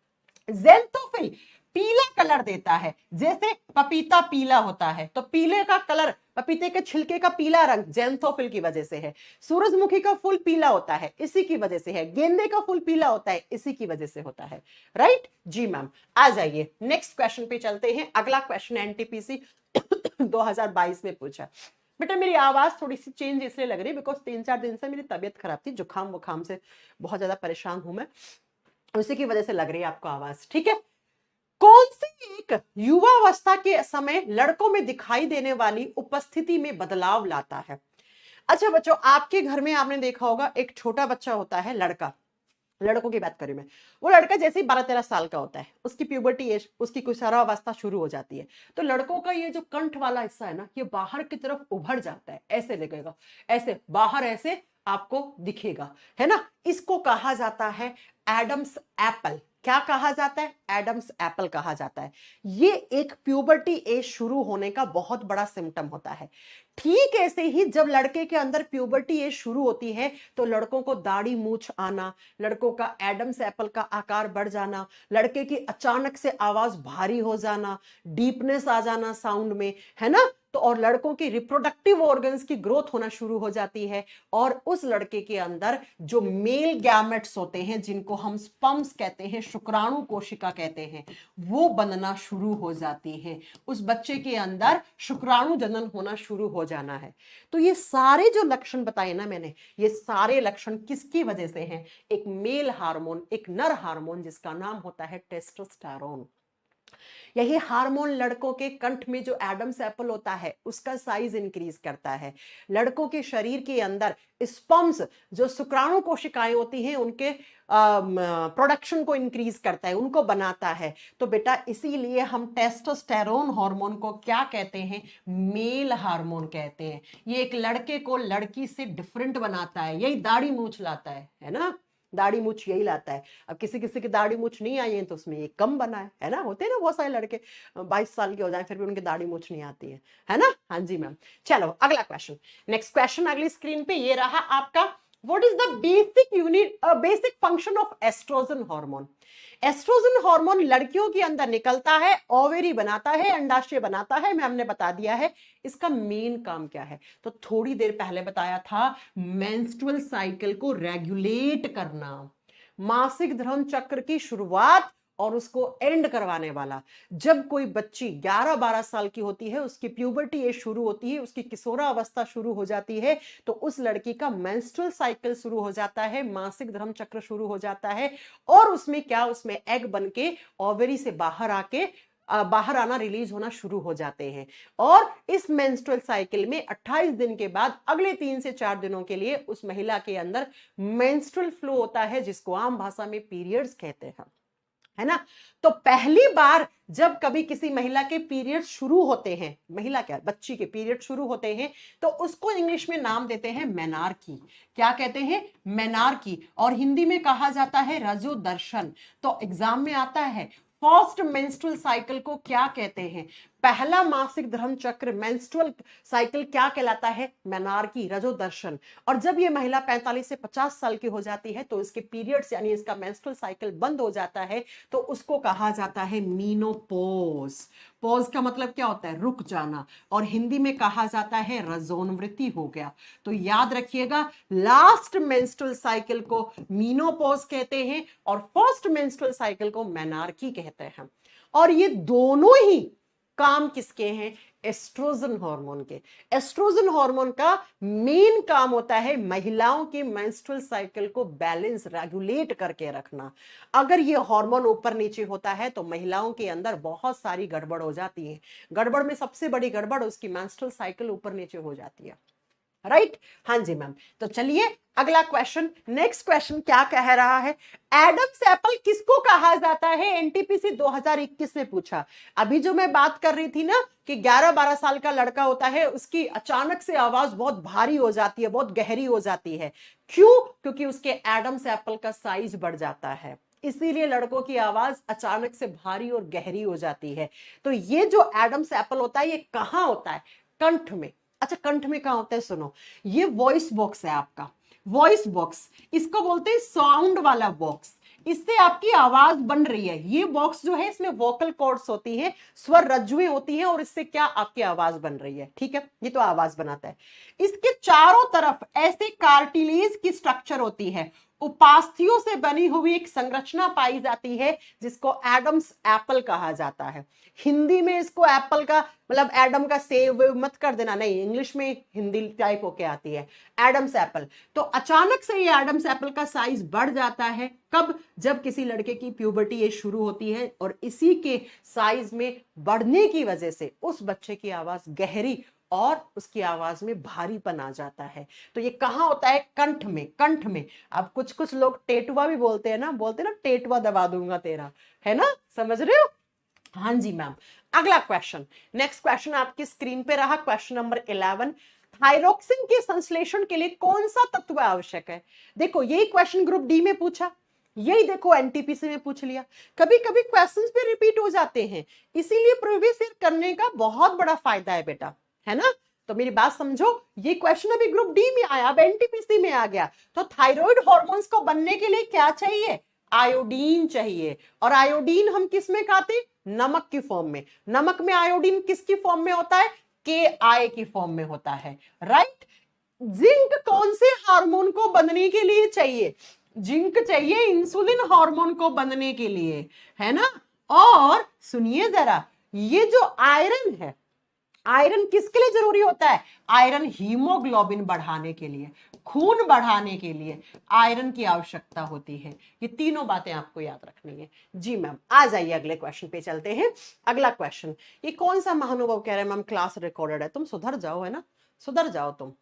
ज़ैंथोफिल पीला कलर देता है। जैसे पपीता पीला होता है तो पीले का कलर, पपीते के छिलके का पीला रंग ज़ैंथोफिल की वजह से है। सूरजमुखी का फूल पीला होता है, इसी की वजह से है। गेंदे का फूल पीला होता है, इसी की वजह से होता है। राइट जी मैम। आ जाइए नेक्स्ट क्वेश्चन पे चलते हैं। अगला क्वेश्चन एनटीपीसी 2022 में पूछा। बेटा मेरी आवाज थोड़ी सी चेंज इसलिए लग रही है बिकॉज 3-4 दिन से मेरी तबियत खराब थी, जुकाम वुखाम से बहुत ज्यादा परेशान हूं मैं, उसी की वजह से लग रही है आपको आवाज। ठीक है, कौन सी एक युवावस्था के समय लड़कों में दिखाई देने वाली उपस्थिति में बदलाव लाता है? अच्छा बच्चों, आपके घर में आपने देखा होगा एक छोटा बच्चा होता है, लड़का, लड़कों की बात करूं मैं, वो लड़का जैसे ही 12-13 साल का होता है, उसकी प्यूबर्टी एज, उसकी किशोरावस्था शुरू हो जाती है, तो लड़कों का ये जो कंठ वाला हिस्सा है ना, ये बाहर की तरफ उभर जाता है, ऐसे दिखेगा, ऐसे बाहर ऐसे आपको दिखेगा, है ना। इसको कहा जाता है एडम्स एप्पल। क्या कहा जाता है? एडम्स एप्पल कहा जाता है। ये एक प्यूबर्टी एज शुरू होने का बहुत बड़ा सिम्टम होता है। ठीक ऐसे ही जब लड़के के अंदर प्यूबर्टी एज शुरू होती है तो लड़कों को दाढ़ी मूछ आना, लड़कों का एडम्स एप्पल का आकार बढ़ जाना, लड़के की अचानक से आवाज भारी हो जाना, डीपनेस आ जाना साउंड में, है ना। तो और लड़कों की रिप्रोडक्टिव ऑर्गन्स की ग्रोथ होना शुरू हो जाती है और उस लड़के के अंदर जो मेल गैमेट्स होते हैं, जिनको हम स्पर्म्स कहते हैं, शुक्राणु कोशिका कहते हैं, वो बनना शुरू हो जाती हैं। उस बच्चे के अंदर शुक्राणु जनन होना शुरू हो जाना है। तो ये सारे जो लक्षण बताए ना मैंने, ये सारे लक्षण किसकी वजह से हैं? एक मेल हार्मोन, एक नर हार्मोन जिसका नाम होता है टेस्टोस्टेरोन। यही हार्मोन लड़कों के कंठ में जो एडम्स एप्पल होता है उसका साइज इंक्रीज करता है। लड़कों के शरीर के अंदर स्पर्म्स, जो शुक्राणु कोशिकाएं होती हैं, उनके प्रोडक्शन को इंक्रीज करता है, उनको बनाता है। तो बेटा इसीलिए हम टेस्टोस्टेरोन हार्मोन को क्या कहते हैं? मेल हार्मोन कहते हैं। ये एक लड़के को लड़की से डिफरेंट बनाता है, यही दाढ़ी मूछ लाता है ना। दाढ़ी मूछ यही लाता है। अब किसी किसी की दाढ़ी मूछ नहीं आई है तो उसमें ये कम बना है ना। होते हैं ना बहुत सारे लड़के 22 साल के हो जाए फिर भी उनकी दाढ़ी मूछ नहीं आती है ना। हाँ जी मैम। चलो अगला क्वेश्चन, नेक्स्ट क्वेश्चन अगली स्क्रीन पे ये रहा आपका। What is the basic function of estrogen hormone? Estrogen hormone लड़कियों के अंदर निकलता है, ओवेरी बनाता है, अंडाशय बनाता है, मैं हमने बता दिया है। इसका मेन काम क्या है? तो थोड़ी देर पहले बताया था, मेंस्ट्रुअल साइकिल को रेगुलेट करना, मासिक धर्म चक्र की शुरुआत और उसको एंड करवाने वाला। जब कोई बच्ची 11-12 साल की होती है, उसकी प्यूबर्टी एज शुरू होती है, उसकी किशोरा अवस्था शुरू हो जाती है, तो उस लड़की का मेंस्ट्रुअल साइकिल शुरू हो जाता है, मासिक धर्म चक्र शुरू हो जाता है, और उसमें क्या, उसमें एग बन के ओवरी से बाहर आना, रिलीज होना शुरू हो जाते हैं। और इस मेंस्ट्रुअल साइकिल में 28 दिन के बाद अगले 3 से 4 दिनों के लिए उस महिला के अंदर मेंस्ट्रुअल फ्लो होता है, जिसको आम भाषा में पीरियड्स कहते हैं, है ना। तो पहली बार जब कभी किसी महिला के पीरियड शुरू होते हैं, महिला क्या, बच्ची के पीरियड शुरू होते हैं, तो उसको इंग्लिश में नाम देते हैं मेनार्की। क्या कहते हैं? मेनार्की। और हिंदी में कहा जाता है रजोदर्शन। तो एग्जाम में आता है, फर्स्ट मेंस्ट्रुअल साइकिल को क्या कहते हैं? पहला मासिक धर्म चक्र मेंस्ट्रुअल साइकिल क्या कहलाता है? मेनार्की, रजोदर्शन। और जब ये महिला 45 से 50 साल की हो जाती है, तो इसके पीरियड्स यानी इसका मेंस्ट्रुअल साइकिल बंद हो जाता है, तो उसको कहा जाता है मीनोपॉज। पॉज का मतलब क्या होता है? रुक जाना। और हिंदी में कहा जाता है रजोनवृत्ति हो गया। तो याद रखिएगा, लास्ट मेंस्ट्रुअल साइकिल को मीनोपॉज कहते हैं और फर्स्ट मेंस्ट्रुअल साइकिल को मेनार्की कहते हैं। और ये दोनों ही काम किसके हैं? एस्ट्रोजन हार्मोन के। एस्ट्रोजन हार्मोन का मेन काम होता है महिलाओं के मेंस्ट्रुअल साइकिल को बैलेंस, रेगुलेट करके रखना। अगर ये हार्मोन ऊपर नीचे होता है तो महिलाओं के अंदर बहुत सारी गड़बड़ हो जाती है। गड़बड़ में सबसे बड़ी गड़बड़ उसकी मेंस्ट्रुअल साइकिल ऊपर नीचे हो जाती है, राइट? हाँ जी मैम। तो चलिए अगला क्वेश्चन, नेक्स्ट क्वेश्चन क्या कह रहा है? एडम्स एप्पल किसको कहा जाता है? एनटीपीसी 2021 में पूछा। अभी जो मैं बात कर रही थी ना कि 11-12 साल का लड़का होता है, उसकी अचानक से आवाज बहुत भारी हो जाती है, बहुत गहरी हो जाती है। क्यों? क्योंकि उसके एडम्स एप्पल का साइज बढ़ जाता है, इसीलिए लड़कों की आवाज अचानक से भारी और गहरी हो जाती है। तो ये जो एडम्स एप्पल होता है, ये कहां होता है? कंठ में। अच्छा, कंठ में कहां होता है? सुनो, ये वॉइस बॉक्स है आपका, वॉइस बॉक्स, इसको बोलते हैं साउंड वाला बॉक्स। इससे आपकी आवाज बन रही है। ये बॉक्स जो है, इसमें वोकल कॉर्ड्स होती हैं, स्वर रज्जुएं होती हैं, और इससे क्या आपकी आवाज बन रही है, ठीक है? ये तो आवाज बनाता है। इसके चारों तरफ ऐसे कार्टिलेज की स्ट्रक्चर होती है, उपास्थियों से बनी हुई एक संरचना पाई जाती है, जिसको एडम्स एप्पल कहा जाता है। हिंदी में इसको एप्पल का मतलब एडम का सेव मत कर देना, नहीं, इंग्लिश में हिंदी टाइप होके आती है एडम्स एप्पल। तो अचानक से ये एडम्स एप्पल का साइज बढ़ जाता है। कब? जब किसी लड़के की प्यूबर्टी एज शुरू होती है, और इसी के साइज में बढ़ने की वजह से उस बच्चे की आवाज गहरी और उसकी आवाज में भारीपन आ जाता है। तो ये कहां होता है? कंठ में। कंठ में। अब कुछ कुछ लोग टेटुआ भी बोलते हैं ना, बोलते हैं ना टेटुआ दबा दूंगा तेरा, है ना? समझ रहे हो? हाँ जी मैम। अगला क्वेश्चन, नेक्स्ट क्वेश्चन आपकी स्क्रीन पे रहा, क्वेश्चन नंबर 11। थायरोक्सिन के संश्लेषण के लिए कौन सा तत्व आवश्यक है? देखो, यही क्वेश्चन ग्रुप डी में पूछा, यही देखो एनटीपीसी में पूछ लिया। कभी कभी क्वेश्चंस भी रिपीट हो जाते हैं, इसीलिए प्रीवियस ईयर करने का बहुत बड़ा फायदा है बेटा, है ना? तो मेरी बात समझो, ये क्वेश्चन अभी ग्रुप डी में आया, अब एनटीपीसी में आ गया। तो थायराइड हार्मोन्स को बनने के लिए क्या चाहिए? आयोडीन चाहिए। और आयोडीन हम किस में खाते? नमक की फॉर्म में। नमक में आयोडीन किसकी फॉर्म में होता है? KI की फॉर्म में होता है, राइट? जिंक कौन से हार्मोन को बनने के लिए चाहिए? जिंक चाहिए इंसुलिन हार्मोन को बनने के लिए, है ना? और सुनिए जरा, ये जो आयरन है, आयरन किसके लिए जरूरी होता है? आयरन हीमोग्लोबिन बढ़ाने के लिए, खून बढ़ाने के लिए आयरन की आवश्यकता होती है। ये तीनों बातें आपको याद रखनी है। जी मैम, आ जाइए अगले क्वेश्चन पे चलते हैं। अगला क्वेश्चन, ये कौन सा महानुभाव कह रहे हैं मैम क्लास रिकॉर्डेड है? तुम सुधर जाओ, है ना, सुधर जाओ तुम।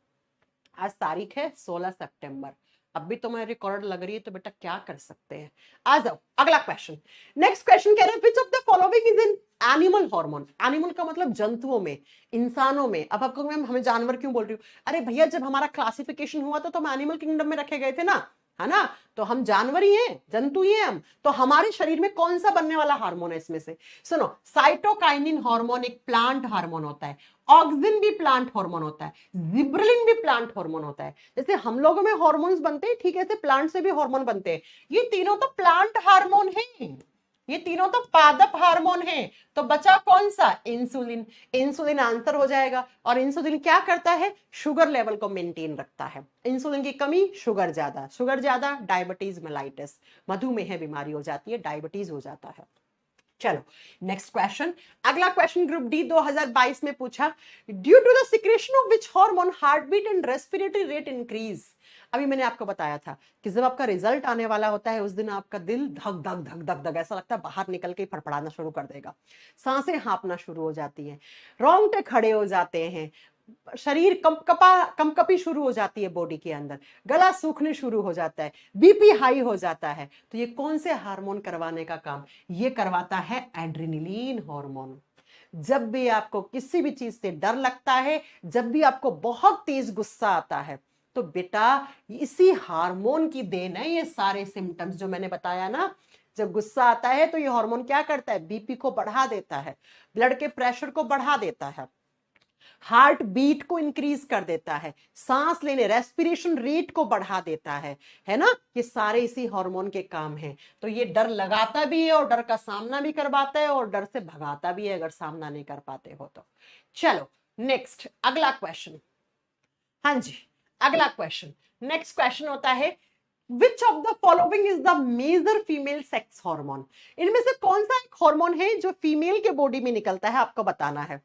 आज तारीख है 16 सितंबर, अब भी तुम्हें रिकॉर्ड लग रही है, तो बेटा क्या कर सकते हैं? आ जाओ अगला क्वेश्चन। नेक्स्ट क्वेश्चन कह रहे हैं, which of the following is in animal hormone? Animal का मतलब जंतुओं में, इंसानों में। अब आपको मैम हमें जानवर क्यों बोल रही हूँ? अरे भैया, जब हमारा क्लासिफिकेशन हुआ था तो हम एनिमल किंगडम में रखे गए थे ना, है ना? तो हम जानवर ही हैं, जंतु ही हैं हम। तो हमारे शरीर में कौन सा बनने वाला हार्मोन है इसमें से? सुनो, साइटोकाइनिन हार्मोन एक प्लांट हार्मोन होता है, ऑक्सिन भी प्लांट हार्मोन होता है, जिब्रेलिन भी प्लांट हार्मोन होता है। जैसे हम लोगों में हार्मोन्स बनते हैं, ठीक है, ऐसे प्लांट से भी हार्मोन बनते हैं। ये तीनों तो प्लांट हार्मोन हैं, ये तीनों तो पादप हार्मोन हैं। तो बचा कौन सा? इंसुलिन। इंसुलिन आंसर हो जाएगा। और इंसुलिन क्या करता है? शुगर लेवल को मेंटेन रखता है। इंसुलिन की कमी, शुगर ज्यादा, शुगर ज्यादा डायबिटीज मेलाइटिस, मधुमेह बीमारी हो जाती है, डायबिटीज हो जाता है। चलो नेक्स्ट क्वेश्चन। अगला क्वेश्चन ग्रुप डी 2022 में पूछा, due to the secretion of which hormone heartbeat and respiratory rate increase. अभी मैंने आपको बताया था कि जब आपका रिजल्ट आने वाला होता है उस दिन आपका दिल धक धक धक धक धक ऐसा लगता है बाहर निकल के फड़फड़ाना शुरू कर देगा, सांसें हाँफना शुरू हो जाती हैं, रोंगटे खड़े हो जाते हैं, शरीर कंपकपी शुरू हो जाती है बॉडी के अंदर, गला सूखने शुरू हो जाता है, बीपी हाई हो जाता है। तो ये कौन से हार्मोन करवाने का काम? ये करवाता है एड्रेनलिन हार्मोन। जब भी आपको किसी भी चीज से डर लगता है, जब भी आपको बहुत तेज गुस्सा आता है, तो बेटा इसी हार्मोन की देन है ये सारे सिम्टम्स जो मैंने बताया ना। जब गुस्सा आता है तो ये हार्मोन क्या करता है? बीपी को बढ़ा देता है, ब्लड के प्रेशर को बढ़ा देता है, हार्ट बीट को इंक्रीज कर देता है, सांस लेने रेस्पिरेशन रेट को बढ़ा देता है ना? ये सारे इसी हार्मोन के काम हैं। तो ये डर लगाता भी है और डर का सामना भी करवाता है और डर से भगाता भी है अगर सामना नहीं कर पाते हो तो। चलो नेक्स्ट अगला क्वेश्चन। हाँ जी, अगला क्वेश्चन, नेक्स्ट क्वेश्चन होता है, which of the following is the major female sex hormone. इनमें से कौन सा एक हार्मोन है जो फीमेल के बॉडी में निकलता है, आपको बताना है।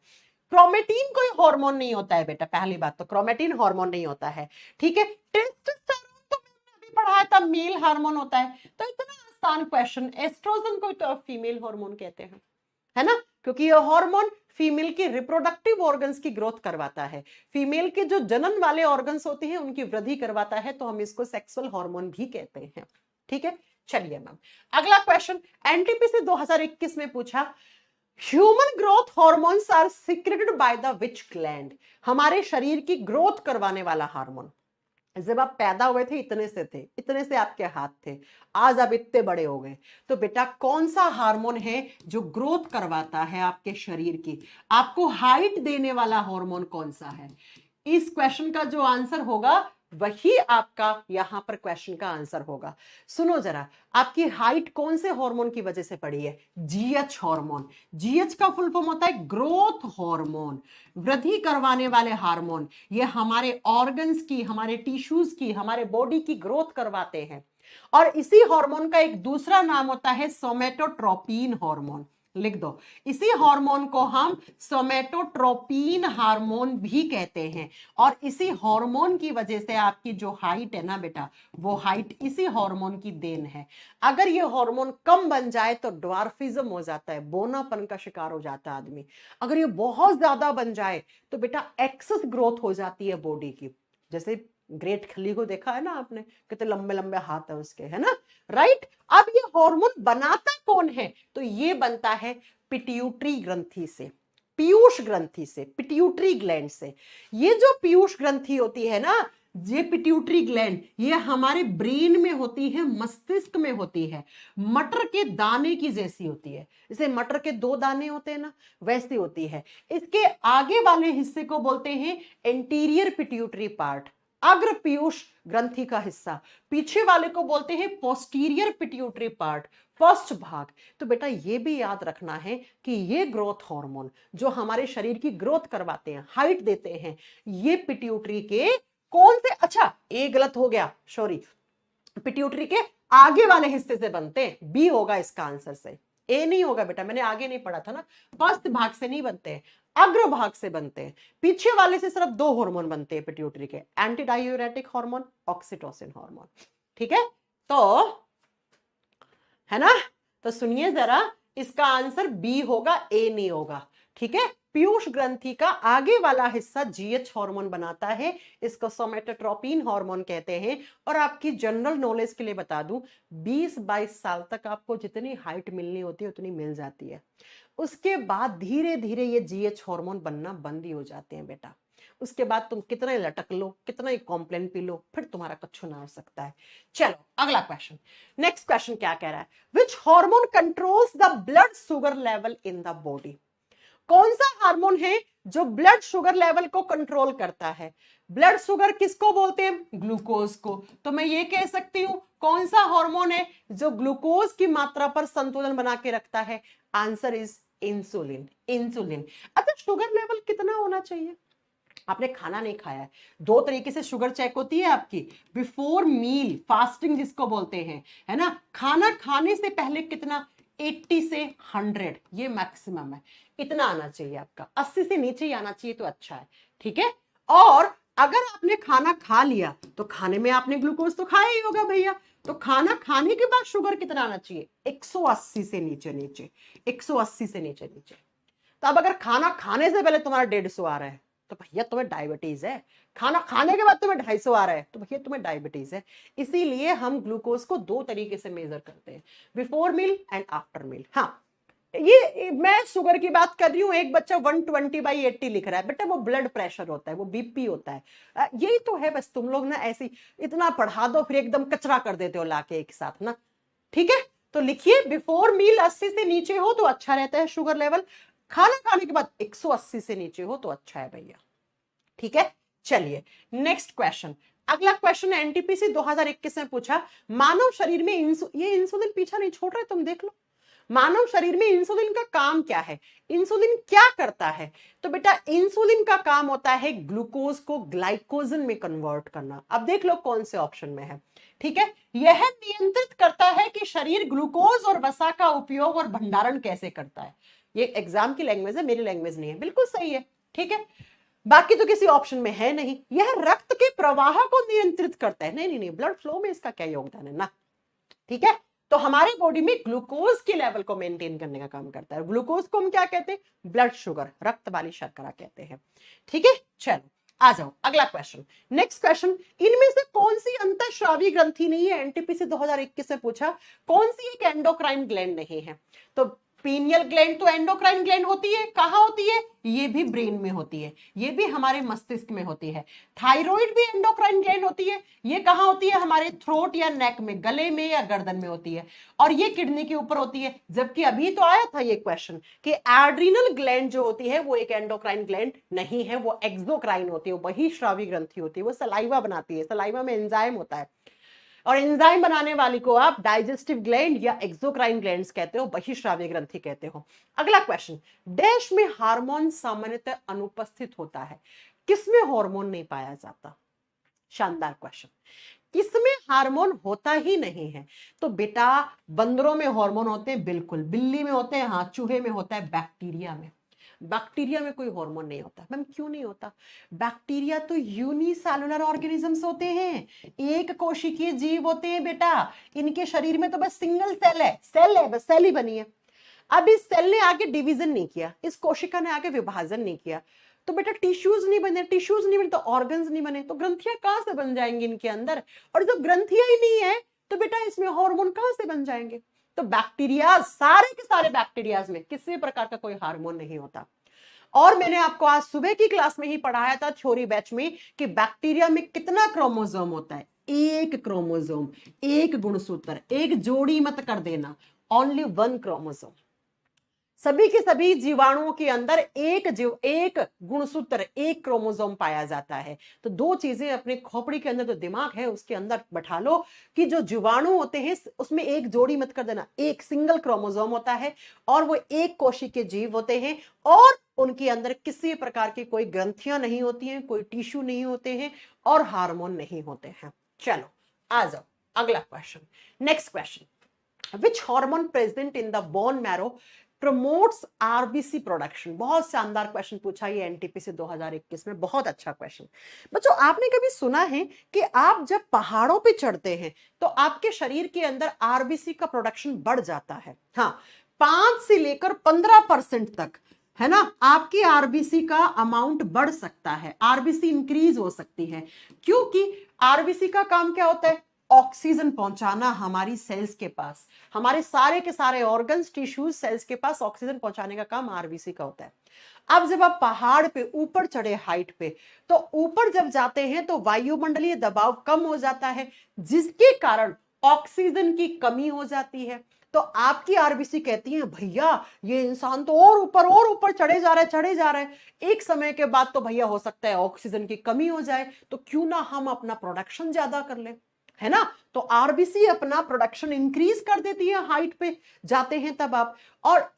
क्रोमेटिन कोई हार्मोन नहीं होता है बेटा, पहली बात तो क्रोमेटिन हार्मोन नहीं होता है, ठीक है। टेस्टोस्टेरोन तो मैंने अभी पढ़ाया था मेल हार्मोन होता है। तो इतना आसान क्वेश्चन, एस्ट्रोजन को तो फीमेल हार्मोन कहते हैं, है ना? क्योंकि ये हार्मोन फीमेल की रिप्रोडक्टिव ऑर्गन्स की ग्रोथ करवाता है, फीमेल के जो जनन वाले ऑर्गन्स होते हैं उनकी वृद्धि करवाता है, तो हम इसको सेक्सुअल हार्मोन भी कहते हैं, ठीक है। चलिए मैम अगला क्वेश्चन, एनटीपीसी 2021 में पूछा, human growth hormones are secreted by the which gland. हमारे शरीर की ग्रोथ करवाने वाला हार्मोन, जब आप पैदा हुए थे इतने से थे, इतने से आपके हाथ थे, आज आप इतने बड़े हो गए, तो बेटा कौन सा हार्मोन है जो ग्रोथ करवाता है आपके शरीर की, आपको हाइट देने वाला हार्मोन कौन सा है? इस क्वेश्चन का जो आंसर होगा वही आपका यहां पर क्वेश्चन का आंसर होगा। सुनो जरा, आपकी हाइट कौन से हार्मोन की वजह से बढ़ी है? GH hormone. जीएच का फुल फॉर्म होता है ग्रोथ हार्मोन, वृद्धि करवाने वाले हार्मोन। ये हमारे ऑर्गन्स की, हमारे टिश्यूज की, हमारे बॉडी की ग्रोथ करवाते हैं। और इसी हार्मोन का एक दूसरा नाम होता है सोमेटोट्रोपिन हार्मोन, लिख दो। इसी हार्मोन को हम सोमेटोट्रोपिन हार्मोन भी कहते हैं। और इसी हार्मोन की वजह से आपकी जो हाइट है ना बेटा, वो हाइट इसी हार्मोन की देन है। अगर ये हार्मोन कम बन जाए तो ड्वार्फिज्म हो जाता है, बोनापन का शिकार हो जाता है आदमी। अगर ये बहुत ज्यादा बन जाए तो बेटा एक्सेस ग्रोथ हो जाती है बॉडी की। जैसे ग्रेट खली को देखा है ना आपने, कितने लंबे लंबे हाथ है उसके, है ना? राइट। अब ये हार्मोन बनाता कौन है? तो ये बनता है पिट्यूटरी ग्रंथि से, पीयूष ग्रंथि से, पिट्यूटरी ग्लैंड से। ये जो पीयूष ग्रंथि होती है ना, ये पिट्यूटरी ग्लैंड, ये हमारे ब्रेन में होती है, मस्तिष्क में होती है, मटर के दाने की जैसी होती है। जैसे मटर के दो दाने होते हैं ना, वैसी होती है। इसके आगे वाले हिस्से को बोलते हैं एंटीरियर पिट्यूटरी पार्ट, अग्र पीयूष ग्रंथि का हिस्सा। पीछे वाले को बोलते हैं पोस्टीरियर पिट्यूटरी पार्ट, फर्स्ट भाग। तो बेटा ये भी याद रखना है कि ये ग्रोथ हार्मोन जो हमारे शरीर की ग्रोथ करवाते हैं, हाइट देते हैं, ये पिट्यूटरी के कौन से, अच्छा ए गलत हो गया, सॉरी, पिट्यूटरी के आगे वाले हिस्से से बनते हैं, बी होगा इसका आंसर से, ए नहीं होगा बेटा, मैंने आगे नहीं पढ़ा था ना। फर्स्ट भाग से नहीं बनते हैं, अग्र भाग से बनते हैं। पीछे वाले से सिर्फ दो हार्मोन बनते हैं पिट्यूटरी के, anti diuretic hormone, oxytocin hormone, ठीक है। तो है ना, तो सुनिए जरा, इसका आंसर बी होगा, ए नहीं होगा, ठीक है। पीयूष ग्रंथि का आगे वाला हिस्सा जीएच हार्मोन बनाता है, इसको सोमेटोट्रोपिन हार्मोन कहते हैं। और आपकी जनरल नॉलेज के लिए बता दूं, 20-22 साल तक आपको जितनी हाइट मिलनी होती है उतनी मिल जाती है। उसके बाद धीरे धीरे ये जीएच हार्मोन बनना बंद ही हो जाते हैं बेटा। उसके बाद तुम कितना ही लटक लो, कितना ही कॉम्प्लेन पी लो, फिर तुम्हारा कुछ ना हो सकता है। चलो अगला क्वेश्चन, नेक्स्ट क्वेश्चन क्या कह रहा है, which hormone controls the blood sugar level in the body? कौन सा हार्मोन है जो ब्लड शुगर लेवल को कंट्रोल करता है? ब्लड शुगर किसको बोलते हैं? ग्लूकोज को। तो मैं ये कह सकती हूं कौन सा हार्मोन है जो ग्लूकोज की मात्रा पर संतुलन बना के रखता है? Answer is insulin. इंसुलिन। अच्छा, शुगर लेवल कितना होना चाहिए? आपने खाना नहीं खाया है, 2 तरीके से शुगर चेक होती है आपकी, बिफोर मील फास्टिंग जिसको बोलते हैं, है ना, खाना खाने से पहले कितना, 80 से 100, ये मैक्सिमम है, इतना आना चाहिए आपका, 80 से नीचे ही आना चाहिए तो अच्छा है, ठीक है। और अगर आपने खाना खा लिया तो खाने में आपने ग्लूकोज तो खाया ही होगा भैया, तो खाना खाने के बाद शुगर कितना आना चाहिए? 180 से नीचे, 180 से नीचे। तो अब अगर खाना खाने से पहले तुम्हारा 150 आ रहा है तो भैया तुम्हें डायबिटीज है, खाना खाने के बाद तुम्हें 250 आ रहा है तो भैया तुम्हें डायबिटीज है। इसीलिए हम ग्लूकोज को 2 तरीके से मेजर करते हैं, before meal and after meal. हाँ, ये मैं शुगर की बात कर रही हूं, एक बच्चा 120/80 लिख रहा है, बेटा वो ब्लड प्रेशर होता है, वो बीपी होता है। यही तो है, बस तुम लोग ना ऐसी इतना पढ़ा दो फिर एकदम कचरा कर देते हो लाके एक साथ ना, ठीक है। तो लिखिए बिफोर मील 80 से नीचे हो तो अच्छा रहता है शुगर लेवल, खाना खाने के बाद 180 से नीचे हो तो अच्छा है भैया, ठीक है। चलिए नेक्स्ट क्वेश्चन, अगला क्वेश्चन एनटीपीसी 2021 में पूछा, मानव शरीर में ये इंसुलिन पीछा नहीं छोड़ रहे, तुम देख लो, मानव शरीर में इंसुलिन का काम क्या है, इंसुलिन क्या करता है? तो बेटा इंसुलिन का काम होता है ग्लूकोज को ग्लाइकोजन में कन्वर्ट करना। अब देख लो कौन से ऑप्शन में है, ठीक है। यह नियंत्रित करता है कि शरीर ग्लूकोज और वसा का उपयोग और भंडारण कैसे करता है। ये एग्जाम की लैंग्वेज है, मेरी लैंग्वेज नहीं है, बिल्कुल सही है, ठीक है। बाकी तो किसी ऑप्शन में है नहीं। यह रक्त के प्रवाह को नियंत्रित करता है, नहीं, ब्लड फ्लो में इसका क्या योगदान है ना, ठीक है। तो हमारे बॉडी में ग्लूकोज के लेवल को मेंटेन करने का काम करता है। ग्लूकोज को हम क्या कहते हैं? ब्लड शुगर, रक्त वाली शर्करा कहते हैं, ठीक है। चलो आ जाओ अगला क्वेश्चन, नेक्स्ट क्वेश्चन, इनमें से कौन सी अंतःस्रावी ग्रंथि नहीं है? एनटीपीसी 2021 में पूछा, कौन सी एक एंडोक्राइन ग्लैंड नहीं है? तो पीनियल ग्लैंड तो एंडोक्राइन ग्लैंड होती है, कहां होती है? ये भी ब्रेन में होती है, ये भी हमारे मस्तिष्क में होती है। थायराइड भी एंडोक्राइन ग्लैंड होती है, ये कहां होती है? हमारे थ्रोट या नेक में, गले में या गर्दन में होती है, और ये किडनी के ऊपर होती है। जबकि अभी तो आया था ये क्वेश्चन कि एड्रिनल ग्लैंड जो होती है वो एक एंडोक्राइन ग्लैंड नहीं है, वो एक्सोक्राइन होती है, वो बहिस्रावी ग्रंथि होती है, वो सलाइवा बनाती है, सलाइवा में एंजाइम होता है, और एंजाइम बनाने वाली को आप डाइजेस्टिव ग्लैंड या एक्सोक्राइन ग्लैंड्स कहते हो, बहिस्रावी ग्रंथि कहते हो। अगला क्वेश्चन, डैश में हार्मोन सामान्यतः अनुपस्थित होता है, किसमें हार्मोन नहीं पाया जाता? शानदार क्वेश्चन, किसमें हार्मोन होता ही नहीं है? तो बेटा बंदरों में हार्मोन होते हैं, बिल्कुल, बिल्ली में होते हैं, हाँ, चूहे में होता है, बैक्टीरिया में, बैक्टीरिया में कोई हार्मोन नहीं होता। मैम क्यों नहीं होता? बैक्टीरिया तो यूनिसेलुलर ऑर्गेनिजम्स होते हैं, एक कोशिकीय जीव होते हैं बेटा, इनके शरीर में तो बस सिंगल सेल है, बस सेल ही बनी है। अब इस सेल ने आगे डिवीजन नहीं किया, इस कोशिका ने आगे विभाजन नहीं किया, तो बेटा टिश्यूज नहीं बने तो ऑर्गन्स नहीं बने, तो ग्रंथियां कहां से बन जाएंगी इनके अंदर? और जब ग्रंथियां ही नहीं है तो बेटा इसमें हार्मोन कहां से बन जाएंगे? तो बैक्टीरिया, सारे के सारे बैक्टीरियाज में किसी प्रकार का कोई हार्मोन नहीं होता। और मैंने आपको आज सुबह की क्लास में ही पढ़ाया था थ्योरी बैच में कि बैक्टीरिया में कितना क्रोमोसोम होता है? एक क्रोमोसोम, एक गुणसूत्र, एक जोड़ी मत कर देना, ओनली 1 क्रोमोसोम। सभी के सभी जीवाणुओं के अंदर एक गुणसूत्र, एक क्रोमोसोम पाया जाता है। तो 2 चीजें अपने खोपड़ी के अंदर, जो दिमाग है उसके अंदर बैठा लो कि जो जीवाणु होते हैं उसमें एक जोड़ी मत कर देना, एक सिंगल क्रोमोसोम होता है, और वो एक कोशिकीय जीव होते हैं, और उनके अंदर किसी प्रकार की कोई ग्रंथियां नहीं होती हैं, कोई टिश्यू नहीं होते हैं, और हार्मोन नहीं होते हैं। चलो आ जाओ अगला question, next question, which hormone present in the bone marrow promotes RBC production? बहुत शानदार क्वेश्चन पूछा ये एनटीपीसी 2021 में, बहुत अच्छा क्वेश्चन। बच्चों आपने कभी सुना है कि आप जब पहाड़ों पे चढ़ते हैं तो आपके शरीर के अंदर आरबीसी का प्रोडक्शन बढ़ जाता है? हाँ, 5 से लेकर 15% तक, है ना, आपकी आरबीसी का अमाउंट बढ़ सकता है, आरबीसी इंक्रीज हो सकती है, क्योंकि आरबीसी का काम क्या होता है? ऑक्सीजन पहुंचाना हमारी सेल्स के पास, हमारे सारे के सारे ऑर्गन्स, टिश्यूज, सेल्स के पास ऑक्सीजन पहुंचाने का काम आरबीसी का होता है। अब जब आप पहाड़ पे ऊपर चढ़े हाइट पे, तो ऊपर जब जाते हैं तो वायुमंडलीय दबाव कम हो जाता है, जिसके कारण ऑक्सीजन की कमी हो जाती है। तो आपकी आरबीसी कहती है भैया ये इंसान तो और ऊपर चढ़े जा रहा है, एक समय के बाद तो भैया हो सकता है ऑक्सीजन की कमी हो जाए, तो क्यों ना हम अपना प्रोडक्शन ज्यादा कर लें, है ना। तो आरबीसी अपना प्रोडक्शन इंक्रीज कर देती है हाइट पे जाते हैं तब आप। और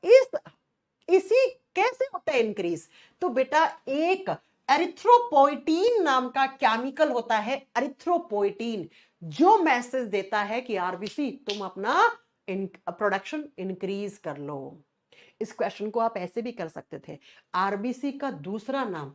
इसी कैसे होता है इंक्रीज, तो बेटा एक एरिथ्रोपोइटीन नाम का केमिकल होता है, एरिथ्रोपोइटीन, जो मैसेज देता है कि आरबीसी तुम अपना प्रोडक्शन इंक्रीज कर लो। इस क्वेश्चन को आप ऐसे भी कर सकते थे, आरबीसी का दूसरा नाम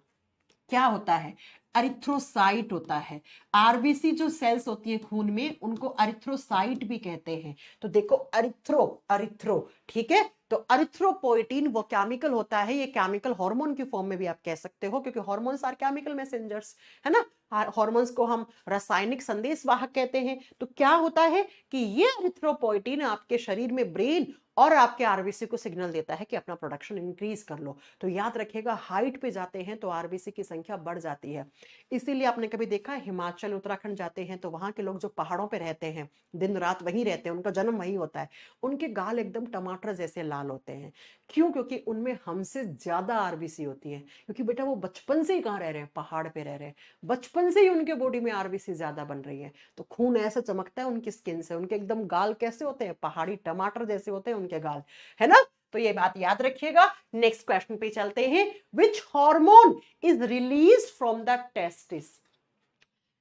क्या होता है, एरिथ्रोसाइट होता है। आरबीसी जो सेल्स होती है खून में, उनको एरिथ्रोसाइट भी कहते हैं। तो देखो अरिथ्रो, ठीक है। तो एरिथ्रोपोइटीन वो केमिकल होता है, ये केमिकल हार्मोन की फॉर्म में भी आप कह सकते हो, क्योंकि हार्मोन्स आर केमिकल मैसेंजर्स, है ना। हार्मोन्स को हम रासायनिक संदेश वाहक कहते हैं। तो क्या होता है कि ये एरिथ्रोपोइटीन आपके शरीर में ब्रेन और आपके आरबीसी को सिग्नल देता है कि अपना प्रोडक्शन इंक्रीज कर लो। तो याद रखिएगा, हाइट पे जाते हैं तो आरबीसी की संख्या बढ़ जाती है। इसीलिए आपने कभी देखा हिमाचल उत्तराखंड जाते हैं तो वहां के लोग जो पहाड़ों पे रहते हैं, दिन रात वहीं रहते हैं, उनका जन्म वहीं होता है, उनके गाल एकदम टमाटर जैसे लाल होते हैं। क्यों? क्योंकि उनमें हमसे ज्यादा आरबीसी होती है, क्योंकि बेटा वो बचपन से ही कहाँ रह रहे हैं, पहाड़ पे रह रहे हैं, बचपन से ही उनके बॉडी में आरबीसी ज्यादा बन रही है। तो खून ऐसा चमकता है उनकी स्किन से, उनके एकदम गाल कैसे होते हैं, पहाड़ी टमाटर जैसे होते हैं उनके गाल, है ना। तो ये बात याद रखिएगा। नेक्स्ट क्वेश्चन पे चलते हैं। Which hormone is release from the testis.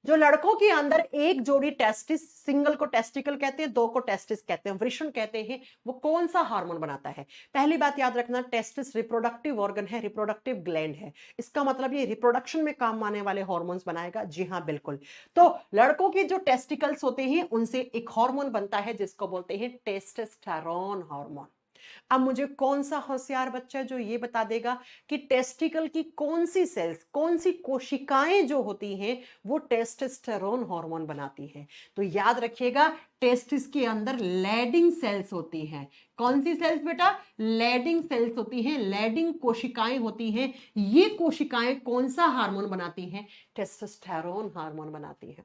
जो लड़कों के अंदर एक जोड़ी टेस्टिस, सिंगल को टेस्टिकल कहते हैं, दो को टेस्टिस कहते हैं, वृषण कहते हैं, वो कौन सा हार्मोन बनाता है। पहली बात याद रखना, टेस्टिस रिप्रोडक्टिव ऑर्गन है, रिप्रोडक्टिव ग्लैंड है, इसका मतलब ये रिप्रोडक्शन में काम आने वाले हार्मोन्स बनाएगा। जी हाँ बिल्कुल। तो लड़कों के जो टेस्टिकल्स होते हैं उनसे एक हार्मोन बनता है जिसको बोलते हैं टेस्टोस्टेरोन हार्मोन। अब मुझे कौन सा होशियार बच्चा जो ये बता देगा कि टेस्टिकल की कौन सी सेल्स, कौन सी कोशिकाएं जो होती हैं वो टेस्टोस्टेरोन हार्मोन बनाती हैं। तो याद रखिएगा, टेस्टिस के अंदर लैडिंग सेल्स होती हैं। कौन सी सेल्स बेटा? लैडिंग सेल्स होती हैं, लैडिंग कोशिकाएं होती हैं। ये कोशिकाएं कौन सा हार्मोन बनाती हैं? टेस्टोस्टेरोन हार्मोन बनाती हैं।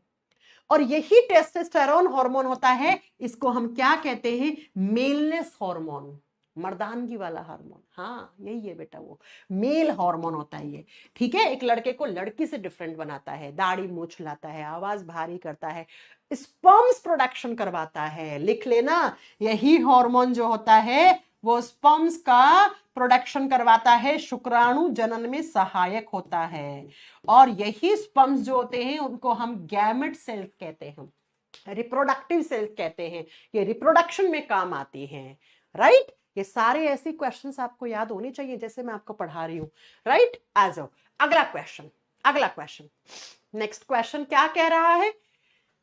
और यही टेस्टोस्टेरोन हार्मोन होता है, इसको हम क्या कहते हैं? मेलनेस हार्मोन, मर्दानगी वाला हार्मोन। हाँ यही है बेटा, वो मेल हार्मोन होता है ये, ठीक है। एक लड़के को लड़की से डिफरेंट बनाता है, दाढ़ी मूछ लाता है, आवाज भारी करता है, स्पर्म्स प्रोडक्शन करवाता है। लिख लेना, यही हार्मोन जो होता है वो स्पर्म्स का प्रोडक्शन करवाता है, शुक्राणु जनन में सहायक होता है। और यही स्पर्म्स जो होते हैं उनको हम गैमेट सेल्स कहते हैं, रिप्रोडक्टिव सेल्स कहते हैं। ये रिप्रोडक्शन में काम आती हैं, राइट। ये सारे ऐसे क्वेश्चंस आपको याद होने चाहिए जैसे मैं आपको पढ़ा रही हूं, राइट। आ जाओ अगला क्वेश्चन, अगला क्वेश्चन। नेक्स्ट क्वेश्चन क्या कह रहा है?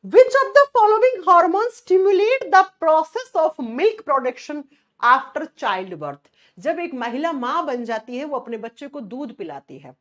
Which of the following hormones stimulate the process of milk production after childbirth? जब एक महिला मां बन जाती है वो अपने बच्चे को दूध पिलाती है।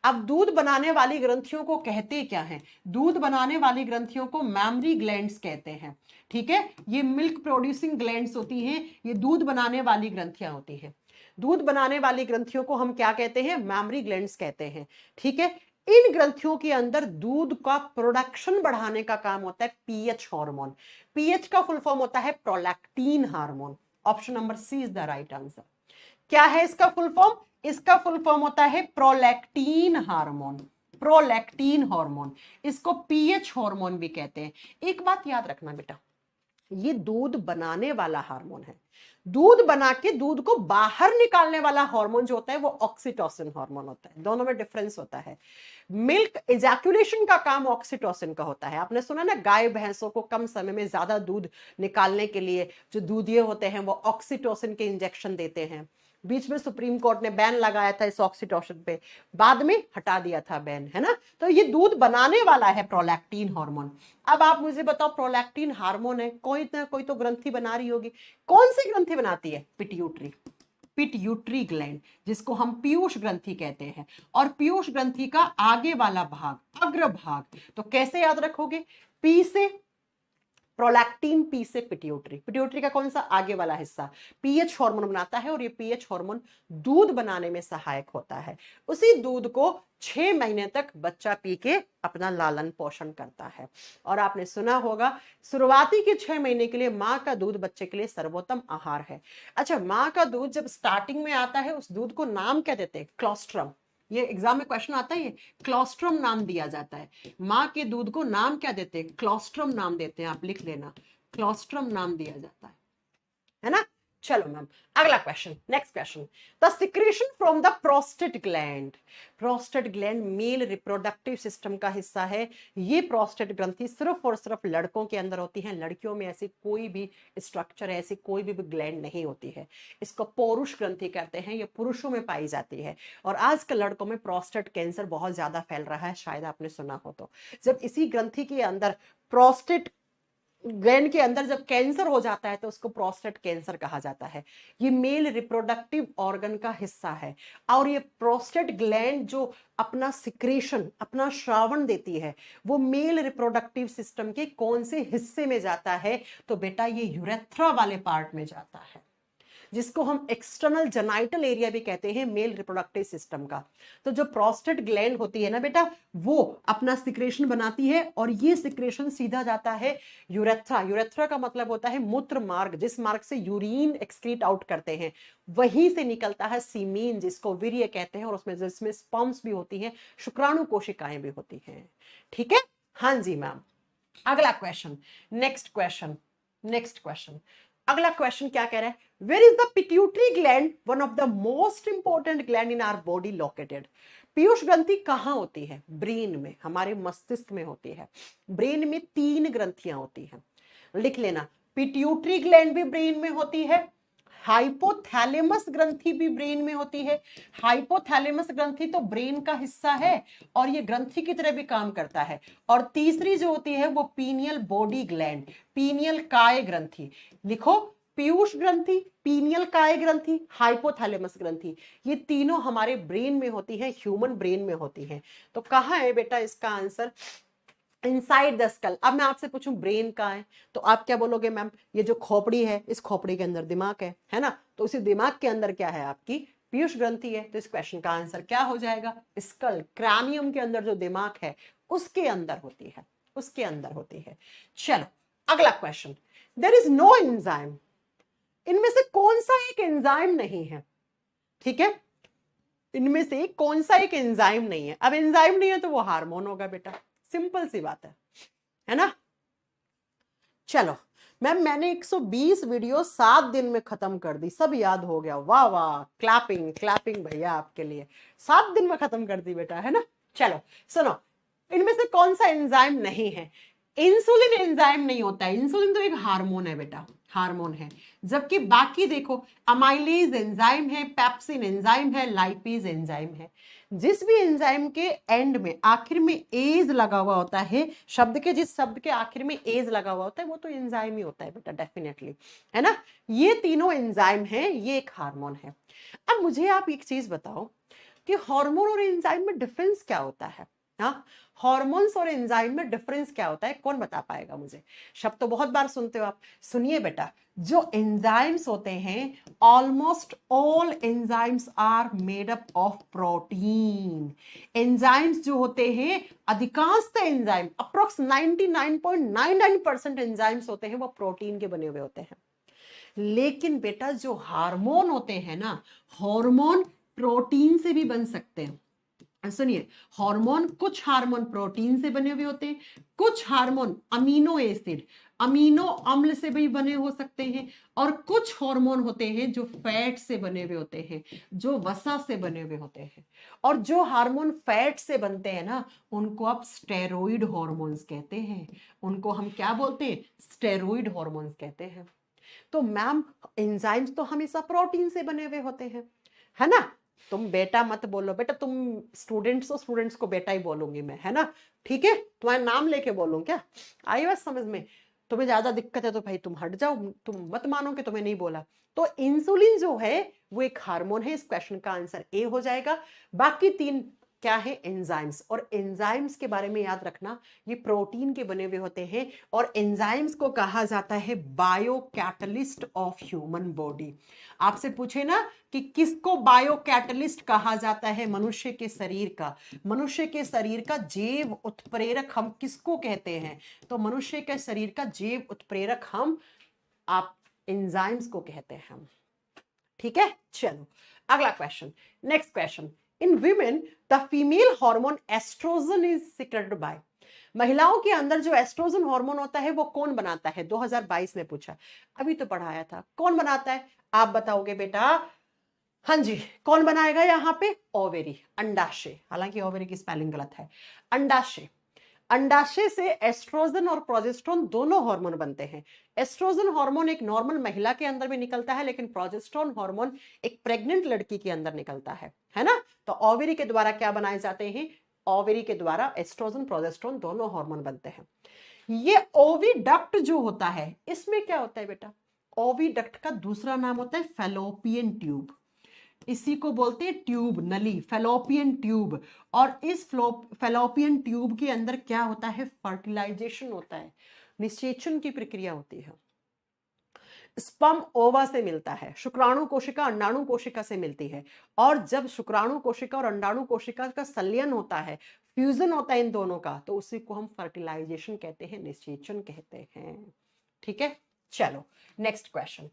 अब दूध बनाने वाली ग्रंथियों को कहते क्या है? दूध बनाने वाली ग्रंथियों को मैमरी ग्लैंड्स कहते हैं, ठीक है। ये मिल्क प्रोड्यूसिंग ग्लैंड्स होती हैं, ये दूध बनाने वाली ग्रंथियां होती हैं। दूध बनाने वाली ग्रंथियों को हम क्या कहते हैं? मैमरी ग्लैंड्स कहते हैं, ठीक है। इन ग्रंथियों के अंदर दूध का प्रोडक्शन बढ़ाने का काम होता है पीएच हार्मोन। पीएच का फुल फॉर्म होता है prolactin hormone. Option number C is the right answer. क्या है इसका फुल फॉर्म? इसका फुल फॉर्म होता है प्रोलैक्टिन हार्मोन, प्रोलैक्टिन हार्मोन। इसको पीएच हार्मोन भी कहते हैं। एक बात याद रखना बेटा, ये दूध बनाने वाला हार्मोन है। दूध बना के दूध को बाहर निकालने वाला हार्मोन जो होता है वो ऑक्सीटोसिन हार्मोन होता है। दोनों में डिफरेंस होता है। मिल्क इजैकुलेशन का काम ऑक्सीटोसिन का होता है। आपने सुना ना, गाय भैंसों को कम समय में ज्यादा दूध निकालने के लिए जो दूधिये होते हैं वो ऑक्सीटोसिन के इंजेक्शन देते हैं। बीच में सुप्रीम कोर्ट ने बैन लगाया था इस ऑक्सीटोसिन पे, बाद में हटा दिया था बैन, है ना। तो ये दूध बनाने वाला है प्रोलैक्टिन हार्मोन। अब आप मुझे बताओ, प्रोलैक्टिन हार्मोन है, कोई ना कोई तो ग्रंथि बना रही होगी। कौन सी ग्रंथि बनाती है? पिट्यूटरी, पिट्यूटरी ग्लैंड, जिसको हम पीयूष ग्रंथि कहते हैं। और पीयूष ग्रंथि का आगे वाला भाग, अग्र भाग, तो कैसे याद रखोगे? पी से प्रोलैक्टिन पी से पिट्यूटरी, पिट्यूटरी का कौन सा आगे वाला हिस्सा पीएच हार्मोन बनाता है और ये पीएच हार्मोन दूध बनाने में सहायक होता है। उसी दूध को 6 महीने तक बच्चा पी के अपना लालन पोषण करता है। और आपने सुना होगा शुरुआती के 6 महीने के लिए माँ का दूध बच्चे के लिए सर्वोत्तम आहार है। अच्छा, माँ का दूध जब स्टार्टिंग में आता है उस दूध को नाम क्या देते हैं? क्लोस्ट्रम। ये एग्जाम में क्वेश्चन आता है, ये क्लोस्ट्रम नाम दिया जाता है। माँ के दूध को नाम क्या देते हैं? क्लोस्ट्रम नाम देते हैं, आप लिख लेना, क्लोस्ट्रम नाम दिया जाता है ना। चलो मैम, अगला question, next question, the secretion from the prostate gland. Prostate gland male reproductive system का हिस्सा है। ये प्रोस्टेट ग्रंथि सिर्फ और सिर्फ लड़कों के अंदर होती है, लड़कियों में ऐसी कोई भी स्ट्रक्चर, ऐसी कोई भी ग्लैंड नहीं होती है। इसको पौरुष ग्रंथि कहते हैं, ये पुरुषों में पाई जाती है। और आजकल लड़कों में प्रोस्टेट कैंसर बहुत ज्यादा फैल रहा है, शायद आपने सुना हो। तो जब इसी ग्रंथि के अंदर प्रोस्टेट ग्लैंड के अंदर जब कैंसर हो जाता है तो उसको प्रोस्टेट कैंसर कहा जाता है। ये मेल रिप्रोडक्टिव ऑर्गन का हिस्सा है। और ये प्रोस्टेट ग्लैंड जो अपना सिक्रेशन, अपना श्रावण देती है, वो मेल रिप्रोडक्टिव सिस्टम के कौन से हिस्से में जाता है? तो बेटा ये यूरेथ्रा वाले पार्ट में जाता है, जिसको हम एक्सटर्नल जेनाइटल एरिया भी कहते हैं मेल रिप्रोडक्टिव सिस्टम का। तो जो प्रोस्टेट ग्लैंड होती है ना बेटा, वो अपना सिक्रेशन बनाती है और ये सिक्रेशन सीधा जाता है यूरेथ्रा। यूरेथ्रा का मतलब होता है मूत्र मार्ग, जिस मार्ग से यूरिन एक्सक्रीट आउट करते हैं, वहीं से निकलता है सीमीन, जिसको वीर्य कहते हैं। और उसमें जिसमें स्पर्म्स भी होती हैं, शुक्राणु कोशिकाएं भी होती हैं। ठीक है, हाँ जी मैम। अगला question, next question, next question, अगला क्वेश्चन क्या कह रहा है? Where is the pituitary gland, one of the most important gland in our body located. पीयूष ग्रंथि कहां होती है? ब्रेन में, हमारे मस्तिष्क में होती है। ब्रेन में 3 ग्रंथियां होती हैं, लिख लेना। पिट्यूटरी ग्लैंड भी ब्रेन में होती है, हाइपोथैलेमस ग्रंथि भी ब्रेन में होती है। हाइपोथैलेमस ग्रंथि तो ब्रेन का हिस्सा है और ये ग्रंथि की तरह भी काम करता है। और तीसरी जो होती है वो पीनियल बॉडी ग्लैंड, पीनियल काय ग्रंथि। लिखो, पीयूष ग्रंथि, पीनियल काय ग्रंथि, हाइपोथैलेमस ग्रंथि, ये तीनों हमारे ब्रेन में होती है, ह्यूमन ब्रेन में होती है। तो कहां है बेटा इसका आंसर? Inside the skull. अब मैं आपसे पूछूं ब्रेन कहाँ है, तो आप क्या बोलोगे? मैम ये जो खोपड़ी है, इस खोपड़ी के अंदर दिमाग है ना। तो उसी दिमाग के अंदर क्या है? आपकी पीयूष ग्रंथि है। तो इस क्वेश्चन का आंसर क्या हो जाएगा? स्कल, क्रैनियम के अंदर जो दिमाग है उसके अंदर होती है, उसके अंदर होती है। चलो अगला question, there is no enzyme. इनमें से कौन सा एक एंजाइम नहीं है? ठीक है, इनमें से कौन सा एक एंजाइम नहीं है? अब एंजाइम नहीं है तो वो हार्मोन होगा बेटा, सिंपल सी बात है ना। चलो मैम, मैंने 120 वीडियो 7 दिन में खत्म कर दी, सब याद हो गया, वाह वाह, क्लैपिंग क्लैपिंग भैया आपके लिए। 7 दिन में खत्म कर दी बेटा, है ना। चलो सुनो, इनमें से कौन सा एंजाइम नहीं है? इंसुलिन एंजाइम नहीं होता है। इंसुलिन तो एक हार्मोन है बेटा, हार्मोन है। जबकि बाकी देखो, अमाइलेज एंजाइम है, पेप्सिन एंजाइम है, लाइपेज एंजाइम है। जिस भी एंजाइम के एंड में, आखिर में एज लगा हुआ होता है, शब्द के जिस शब्द के आखिर में एज लगा हुआ होता है वो तो एंजाइम ही होता है बेटा, डेफिनेटली, है ना। ये तीनों एंजाइम है, ये एक हार्मोन है। अब मुझे आप एक चीज बताओ कि हार्मोन और एंजाइम में डिफरेंस क्या होता है? हाँ, हॉर्मोन्स और एंजाइम में डिफरेंस क्या होता है? कौन बता पाएगा मुझे? शब्द तो बहुत बार सुनते हो आप। सुनिए बेटा, जो एंजाइम्स होते हैं, almost all enzymes are made up of protein. Enzymes जो होते हैं, अधिकांशतः एंजाइम, अप्रोक्स 99.99% एंजाइम्स होते हैं वो प्रोटीन के बने हुए होते हैं। लेकिन बेटा जो हार्मोन होते हैं ना, हार्मोन प्रोटीन से भी बन सकते हैं। सुनिए, हार्मोन, कुछ हार्मोन प्रोटीन से बने हुए होते हैं, कुछ हार्मोन अमीनो एसिड, अमीनो अम्ल से भी बने हो सकते हैं, और कुछ हार्मोन होते हैं जो फैट से बने हुए होते हैं, जो वसा से बने हुए होते हैं। और जो हार्मोन फैट से बनते हैं ना, उनको आप स्टेरॉइड हार्मोन्स कहते हैं। उनको हम क्या बोलते हैं? स्टेरॉइड हार्मोन्स कहते हैं। तो मैम एंजाइम्स तो हमेशा प्रोटीन से बने हुए होते हैं, है ना। तुम बेटा मत बोलो बेटा, तुम स्टूडेंट्स हो, स्टूडेंट्स को बेटा ही बोलूंगी मैं, है ना। ठीक है, तुम्हारा नाम लेके बोलूं क्या? आई बात समझ में? तुम्हें ज्यादा दिक्कत है तो भाई तुम हट जाओ, तुम मत मानो कि तुम्हें नहीं बोला। तो इंसुलिन जो है वो एक हार्मोन है। इस क्वेश्चन का आंसर ए हो जाएगा। बाकी 3 क्या है, एंजाइम्स। और एंजाइम्स के बारे में याद रखना, ये प्रोटीन के बने हुए होते हैं और एंजाइम्स को कहा जाता है bio catalyst of human body. आपसे पूछे ना कि किसको बायो कैटलिस्ट कहा जाता है, मनुष्य के शरीर का, मनुष्य के शरीर का जैव उत्प्रेरक हम किसको कहते हैं, तो मनुष्य के शरीर का जैव उत्प्रेरक हम आप एंजाइम्स को कहते हैं हम। ठीक है, चलो अगला question, next question. In women the female hormone estrogen is secreted by. महिलाओं के अंदर जो एस्ट्रोजन हार्मोन होता है वो कौन बनाता है, 2022 में पूछा, अभी तो पढ़ाया था, कौन बनाता है आप बताओगे बेटा? हाँ जी, कौन बनाएगा यहाँ पे, ओवेरी, अंडाशय, हालांकि ओवेरी की स्पेलिंग गलत है, अंडाशय। अंडाशय से एस्ट्रोजन और प्रोजेस्टेरोन दोनों हार्मोन बनते हैं। एस्ट्रोजन हार्मोन एक नॉर्मल महिला के अंदर भी निकलता है, लेकिन प्रोजेस्टेरोन हार्मोन एक प्रेग्नेंट लड़की के अंदर निकलता है ना। तो ओवेरी के द्वारा क्या बनाए जाते हैं, ओवेरी के द्वारा एस्ट्रोजन प्रोजेस्टेरोन दोनों हार्मोन बनते हैं। ये ओविडक्ट जो होता है, इसमें क्या होता है बेटा, ओविडक्ट का दूसरा नाम होता है फैलोपियन ट्यूब, इसी को बोलते हैं ट्यूब नली, फैलोपियन ट्यूब। और इस फैलोपियन ट्यूब के अंदर क्या होता है, फर्टिलाइजेशन होता है, निषेचन की प्रक्रिया होती है। स्पर्म ओवा से मिलता है, शुक्राणु कोशिका अंडाणु कोशिका से मिलती है, और जब शुक्राणु कोशिका और अंडाणु कोशिका का संलयन होता है, फ्यूजन होता है इन दोनों का, तो उसी को हम फर्टिलाइजेशन कहते हैं, निषेचन कहते हैं। ठीक है, चलो नेक्स्ट क्वेश्चन।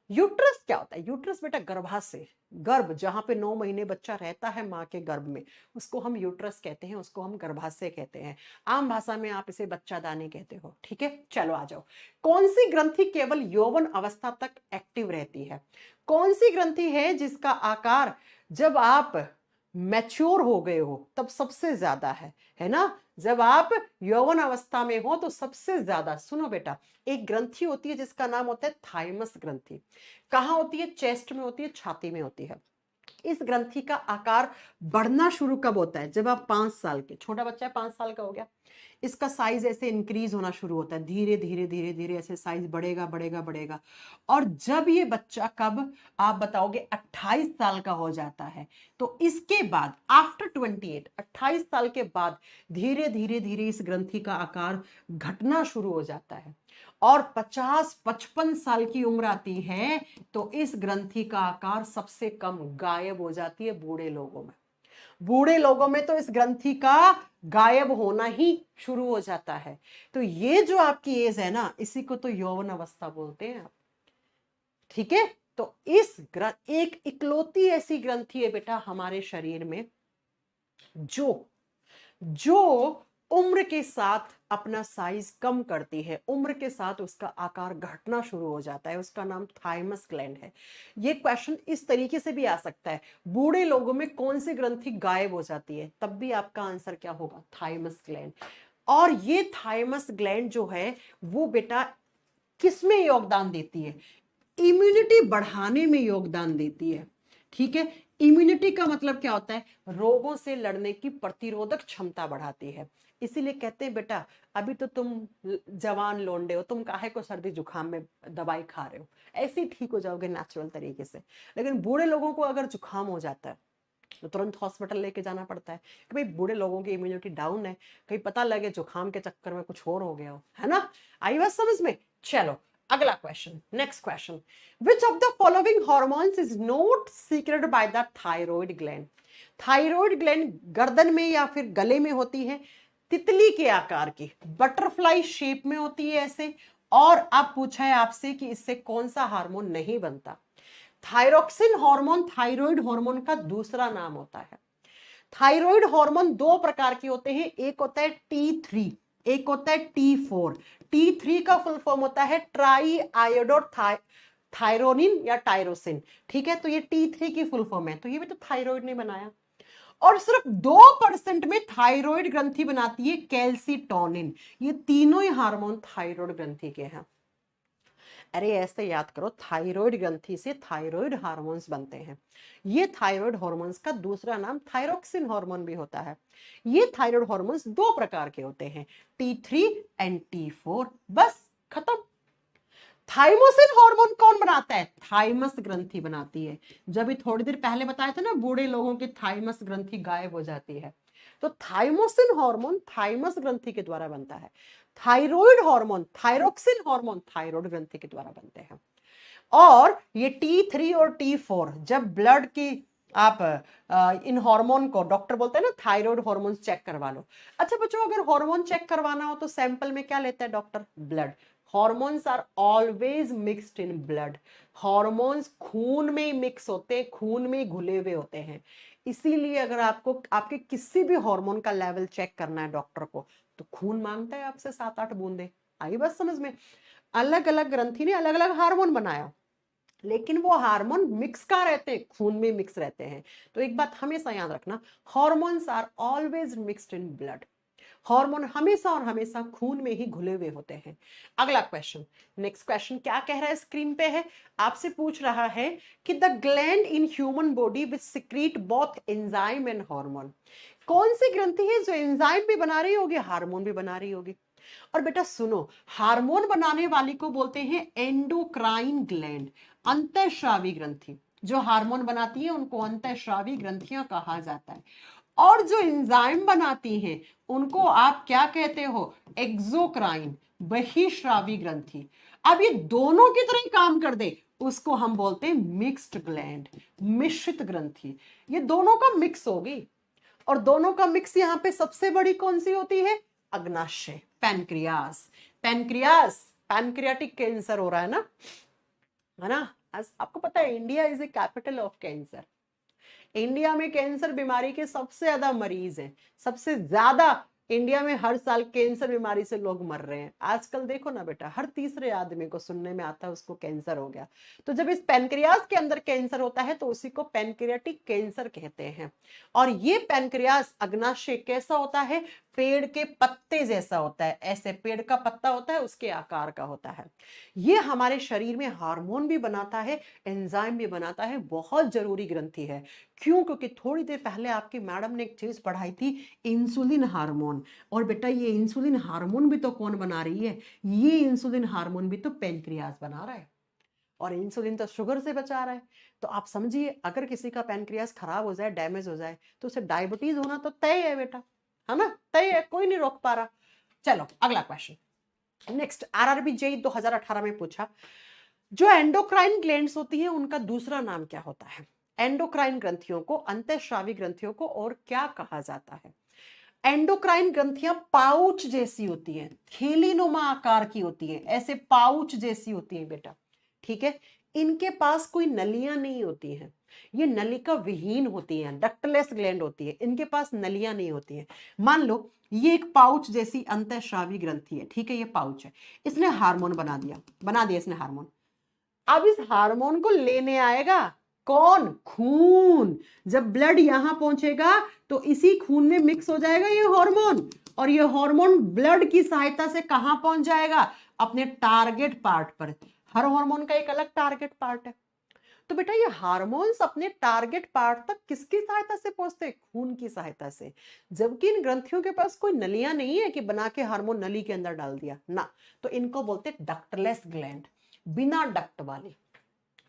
यूट्रस क्या होता है, यूट्रस बेटा गर्भाशय, गर्भ जहां पे 9 महीने बच्चा रहता है मां के गर्भ में, उसको हम यूट्रस कहते हैं, उसको हम गर्भाशय कहते हैं, आम भाषा में आप इसे बच्चादानी कहते हो। ठीक है, चलो आ जाओ। कौन सी ग्रंथि केवल यौवन अवस्था तक एक्टिव रहती है, कौन सी ग्रंथि है जिसका आकार जब आप मैच्योर हो गए हो तब सबसे ज्यादा है ना, जब आप यौवन अवस्था में हो तो सबसे ज्यादा। सुनो बेटा, एक ग्रंथि होती है जिसका नाम होता है थाइमस ग्रंथि। कहाँ होती है, चेस्ट में होती है, छाती में होती है। इस ग्रंथि का आकार बढ़ना शुरू कब होता है, जब आप 5 साल के, छोटा बच्चा है 5 साल का हो गया, इसका साइज ऐसे इंक्रीज होना शुरू होता है, धीरे धीरे धीरे धीरे ऐसे साइज बढ़ेगा बढ़ेगा बढ़ेगा। और जब ये बच्चा कब आप बताओगे 28 साल का हो जाता है, तो इसके बाद आफ्टर 28, 28 साल के बाद धीरे धीरे धीरे इस ग्रंथि का आकार घटना शुरू हो जाता है। और 50-55 साल की उम्र आती है तो इस ग्रंथि का आकार सबसे कम गायब हो जाती है बूढ़े लोगों में। बूढ़े लोगों में तो इस ग्रंथि का गायब होना ही शुरू हो जाता है। तो ये जो आपकी एज है ना, इसी को तो यौवन अवस्था बोलते हैं आप। ठीक है, तो एक इकलौती ऐसी ग्रंथि है बेटा हमारे शरीर में जो उम्र के साथ अपना साइज कम करती है, उम्र के साथ उसका आकार घटना शुरू हो जाता है, उसका नाम थाइमस ग्लैंड है। ये क्वेश्चन इस तरीके से भी आ सकता है, बूढ़े लोगों में कौन सी ग्रंथि गायब हो जाती है, तब भी आपका आंसर क्या होगा, थाइमस ग्लैंड। और ये थाइमस ग्लैंड जो है वो बेटा किसमें योगदान देती है, इम्यूनिटी बढ़ाने में योगदान देती है। ठीक है, इम्यूनिटी का मतलब क्या होता है, रोगों से लड़ने की प्रतिरोधक क्षमता बढ़ाती है। इसीलिए कहते हैं बेटा अभी तो तुम जवान लोंडे हो, तुम काहे को सर्दी जुकाम में दवाई खा रहे हो, ऐसे ही ठीक हो जाओगे नेचुरल तरीके से। लेकिन बूढ़े लोगों को अगर जुकाम हो जाता है तो तुरंत हॉस्पिटल लेके जाना पड़ता है कि भाई बूढ़े लोगों की इम्यूनिटी डाउन है, कहीं पता लगे जुकाम के चक्कर में कुछ और हो गया हो, है ना। आई बात समझ में। चलो अगला question, next question. Which of the following hormones is not secreted by the thyroid gland. Thyroid gland गर्दन में या फिर गले में होती है, तितली के आकार की, बटरफ्लाई शेप में होती है ऐसे। और अब पूछा है आपसे कि इससे कौन सा हार्मोन नहीं बनता। थायरोक्सिन हार्मोन थायराइड हार्मोन का दूसरा नाम होता है। थायराइड हार्मोन 2 प्रकार के होते हैं, एक होता है T3, एक होता है T4। T3 का फुल फॉर्म होता है ट्राई आयोडो थायरोनिन या टायरोसिन। ठीक है, तो ये T3 की फुल फॉर्म है, तो ये भी तो थायराइड ने बनाया। और सिर्फ 2% में थायराइड ग्रंथि बनाती है कैल्सिटोनिन। ये तीनों ही हार्मोन थायराइड ग्रंथि के हैं। अरे ऐसे याद करो, थायराइड ग्रंथि से थायराइड हार्मोन्स बनते हैं। ये थायराइड हार्मोन्स का दूसरा नाम थायरोक्सिन हार्मोन भी होता है। ये थायराइड हार्मोन्स 2 प्रकार के होते हैं, T3 एंड T4। बस खत्म। थाइमोसिन हार्मोन कौन बनाता है? थाइमस ग्रंथि बनाती है। जब भी थोड़ी देर पहले बताया था ना, बूढ़े लोगों की थाइमस ग्रंथि गायब हो जाती है, तो थाइमोसिन हार्मोन थाइमस ग्रंथि के द्वारा बनता है। Thyroid hormone, thyroxine hormone thyroid ग्रंथि के द्वारा बनते हैं। और ये T3 और T4 जब ब्लड की आप इन हार्मोन को, डॉक्टर बोलते हैं ना थायराइड हार्मोन चेक करवा लो। अच्छा बच्चों, अगर हार्मोन चेक करवाना हो तो सैंपल में क्या लेता है doctor? Blood. Hormones are always mixed in blood. Hormones खून में ही मिक्स होते हैं, खून में ही घुले हुए होते हैं। इसीलिए अगर आपको आपके किसी भी हार्मोन का लेवल चेक करना है डॉक्टर को, तो खून मांगता है आपसे 7-8 बूंदे। आई बस समझ में? अलग अलग ग्रंथि ने अलग अलग हार्मोन बनाया, लेकिन वो हार्मोन मिक्स कहाँ रहते हैं? खून में मिक्स रहते हैं। तो एक बात हमेशा याद रखना, hormones are always mixed in blood. Hormone हमेशा और हमेशा खून में ही घुले हुए होते हैं। अगला क्वेश्चन, नेक्स्ट क्वेश्चन क्या कह रहा है स्क्रीन पे है, आपसे पूछ रहा है कि the gland in human body which secrete both enzyme and hormone. कौन सी ग्रंथि है जो एंजाइम भी बना रही होगी, हार्मोन भी बना रही होगी? और बेटा सुनो, हार्मोन बनाने वाली को बोलते हैं एंडोक्राइन ग्लैंड, अंतःस्रावी ग्रंथि। जो हार्मोन बनाती है उनको अंतःस्रावी ग्रंथियां कहा जाता है। और जो एंजाइम बनाती हैं उनको आप क्या कहते हो? एक्सोक्राइन, बहिस्रावी ग्रंथि। अब ये दोनों की तरह काम कर दे उसको हम बोलते हैं मिक्स्ड ग्लैंड, मिश्रित ग्रंथि। ये दोनों का मिक्स होगी, और दोनों का मिक्स यहां पे सबसे बड़ी कौन सी होती है? अग्नाशय, पैनक्रियास। पैनक्रियास, पैनक्रियाटिक कैंसर हो रहा है ना? आपको पता है India is a capital of cancer. India में कैंसर बीमारी के सबसे ज्यादा मरीज हैं, सबसे ज्यादा इंडिया में हर साल कैंसर बीमारी से लोग मर रहे हैं। आजकल देखो ना बेटा, हर तीसरे आदमी को सुनने में आता है उसको कैंसर हो गया। तो जब इस पैनक्रियास के अंदर कैंसर होता है तो उसी को पैनक्रियाटिक कैंसर कहते हैं। और ये पैनक्रियास अग्नाशय कैसा होता है? पेड़ के पत्ते जैसा होता है, ऐसे पेड़ का पत्ता होता है उसके आकार का होता है। ये हमारे शरीर में हार्मोन भी बनाता है, एंजाइम भी बनाता है, बहुत जरूरी ग्रंथि है। क्यों? क्योंकि थोड़ी देर पहले आपकी मैडम ने एक चीज पढ़ाई थी, इंसुलिन हार्मोन। और बेटा ये इंसुलिन हार्मोन भी तो कौन बना रही है? ये इंसुलिन हार्मोन भी तो पैनक्रियास बना रहा है, और इंसुलिन तो शुगर से बचा रहा है। तो आप समझिए, अगर किसी का पैनक्रियास खराब हो जाए, डैमेज हो जाए, तो उसे डायबिटीज होना तो तय है बेटा, है ना? तय है, कोई नहीं रोक पा रहा। चलो अगला क्वेश्चन, नेक्स्ट आरआरबी जेई 2018 में पूछा, जो एंडोक्राइन ग्लैंड्स होती है उनका दूसरा नाम क्या होता है? एंडोक्राइन ग्रंथियों को, अंतःस्रावी ग्रंथियों को और क्या कहा जाता है? एंडोक्राइन ग्रंथियां पाउच जैसी होती हैं, थैलीनुमा आकार की होती हैं, ऐसे पाउच जैसी होती हैं बेटा, ठीक है? इनके पास कोई नलियां नहीं होती हैं, ये नलिका विहीन होती हैं, डक्टलेस ग्लैंड होती है, इनके पास नलियां नहीं होती हैं। मान लो ये एक पाउच जैसी अंतःस्रावी ग्रंथि है, ठीक है? ये पाउच है, इसने हार्मोन बना दिया इसने हार्मोन। अब इस हार्मोन को लेने आएगा कौन? खून। जब ब्लड यहां पहुंचेगा तो इसी खून में मिक्स हो जाएगा ये हार्मोन, और ये हार्मोन ब्लड की सहायता से कहां पहुंच जाएगा? अपने टारगेट पार्ट पर। हर हार्मोन का एक अलग टारगेट पार्ट है। तो बेटा ये हार्मोन्स अपने टारगेट पार्ट तक किसकी सहायता से पहुंचते हैं? खून की सहायता से। जबकि इन ग्रंथियों के पास कोई नलियां नहीं है कि बना के हार्मोन नली के अंदर डाल दिया ना, तो इनको बोलते हैं डक्टलेस ग्लैंड, बिना डक्ट वाली,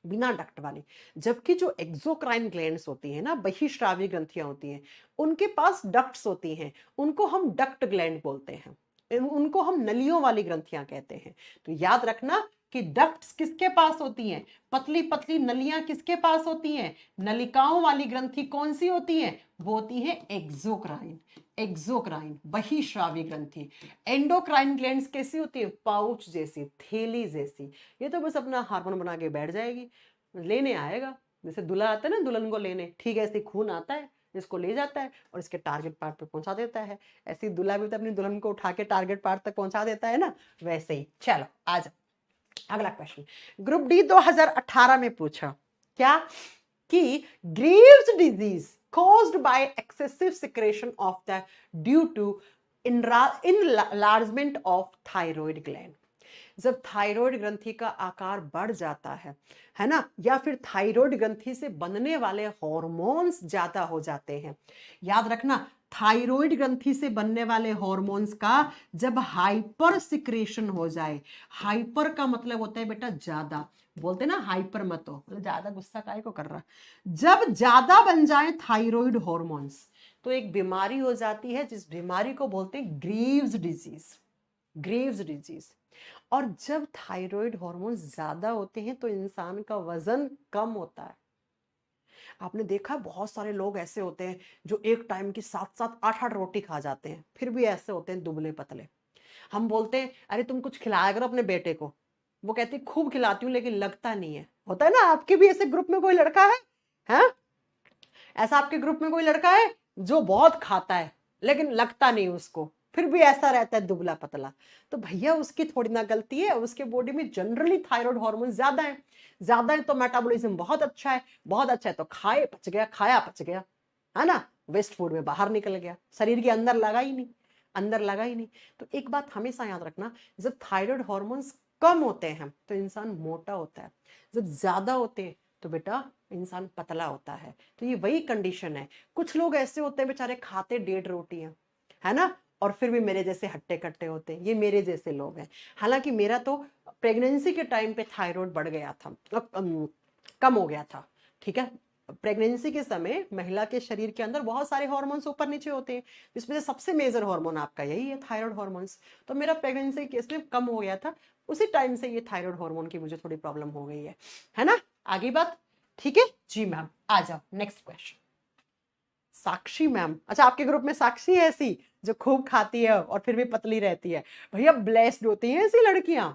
बिना डक्ट वाली। जबकि जो एक्सोक्राइन ग्लैंड्स होती हैं ना, बहिस्रावी ग्रंथियां होती हैं, उनके पास डक्ट्स होती हैं, उनको हम डक्ट ग्लैंड बोलते हैं, उनको हम नलियों वाली ग्रंथियां कहते हैं। तो याद रखना कि डक्ट्स किसके पास होती हैं? पतली पतली नलियां किसके पास होती हैं? नलिकाओं वाली ग्रंथि कौन सी होती है? वो होती है एक्सोक्राइन, एक्सोक्राइन बहिस्रावी ग्रंथि। एंडोक्राइन ग्लैंड्स कैसी होती है? पाउच जैसी, थैली जैसी। ये तो बस अपना हार्मोन बना के बैठ जाएगी, लेने आएगा, जैसे दूल्हा आता है ना दुल्हन को लेने, ठीक है? ऐसे खून आता है, इसको ले जाता है और इसके टारगेट पार्ट पे पहुंचा देता है। ऐसे ही दूल्हा भी तो अपनी दुल्हन को उठा के टारगेट पार्ट तक पहुंचा देता है ना, वैसे ही। चलो आ जाओ अगला क्वेश्चन, ग्रुप डी 2018 में पूछा क्या कि Greaves disease caused by excessive secretion of the due to enlargement of thyroid gland। जब थायराइड ग्रंथि का आकार बढ़ जाता है ना, या फिर थायराइड ग्रंथि से बनने वाले हार्मोन्स ज्यादा हो जाते हैं। याद रखना, थायराइड ग्रंथि से बनने वाले हॉर्मोन्स का जब हाइपर सिक्रेशन हो जाए, हाइपर का मतलब होता है बेटा ज्यादा, बोलते ना हाइपर मत हो, ज्यादा गुस्सा काहे को कर रहा, जब ज्यादा बन जाए थायराइड हॉर्मोन्स तो एक बीमारी हो जाती है जिस बीमारी को बोलते हैं ग्रीव्स डिजीज, ग्रीव्स डिजीज। और जब थायराइड हॉर्मोन ज्यादा होते हैं तो इंसान का वजन कम होता है। आपने देखा बहुत सारे लोग ऐसे होते हैं जो एक टाइम की 7-7 8-8 रोटी खा जाते हैं, फिर भी ऐसे होते हैं दुबले पतले। हम बोलते हैं अरे तुम कुछ खिलाया करो अपने बेटे को, वो कहती खूब खिलाती हूँ लेकिन लगता नहीं है। होता है ना, आपके भी ऐसे ग्रुप में कोई लड़का है? हैं? ऐसा आपके ग्रुप में कोई लड़का है जो बहुत खाता है लेकिन लगता नहीं उसको, फिर भी ऐसा रहता है दुबला पतला? तो भैया उसकी थोड़ी ना गलती है, उसके बॉडी में जनरली थायराइड हार्मोन ज्यादा है, ज्यादा है तो मेटाबॉलिज्म बहुत अच्छा है, बहुत अच्छा है तो खाए पच गया, खाया पच गया, है ना, वेस्ट फूड में बाहर निकल गया, शरीर के अंदर लगा ही नहीं, अंदर लगा ही नहीं। तो एक बात हमेशा याद रखना, जब थायराइड हार्मोन्स कम होते हैं तो इंसान मोटा होता है, जब ज्यादा होते हैं तो बेटा इंसान पतला होता है। तो ये वही कंडीशन है। कुछ लोग ऐसे होते हैं बेचारे खाते 1.5 रोटियां, है ना, और फिर भी मेरे जैसे हट्टे कट्टे होते हैं, ये मेरे जैसे लोग हैं। हालांकि मेरा तो प्रेगनेंसी के टाइम पे थायराइड बढ़ गया था, कम हो गया था, ठीक है। प्रेगनेंसी के समय महिला के शरीर के अंदर बहुत सारे हार्मोन्स ऊपर नीचे होते हैं, जिसमें से सबसे मेजर हार्मोन आपका यही है, थायराइड हार्मोन्स। तो मेरा प्रेगनेंसी केस में कम हो गया था, उसी टाइम से ये थायराइड हार्मोन की मुझे थोड़ी प्रॉब्लम हो गई है ना। आगे बात, ठीक है जी मैम, आ जाओ नेक्स्ट क्वेश्चन। साक्षी मैम, अच्छा आपके ग्रुप में साक्षी है ऐसी जो खूब खाती है और फिर भी पतली रहती है? भैया ब्लेस्ड होती हैं ऐसी लड़कियां,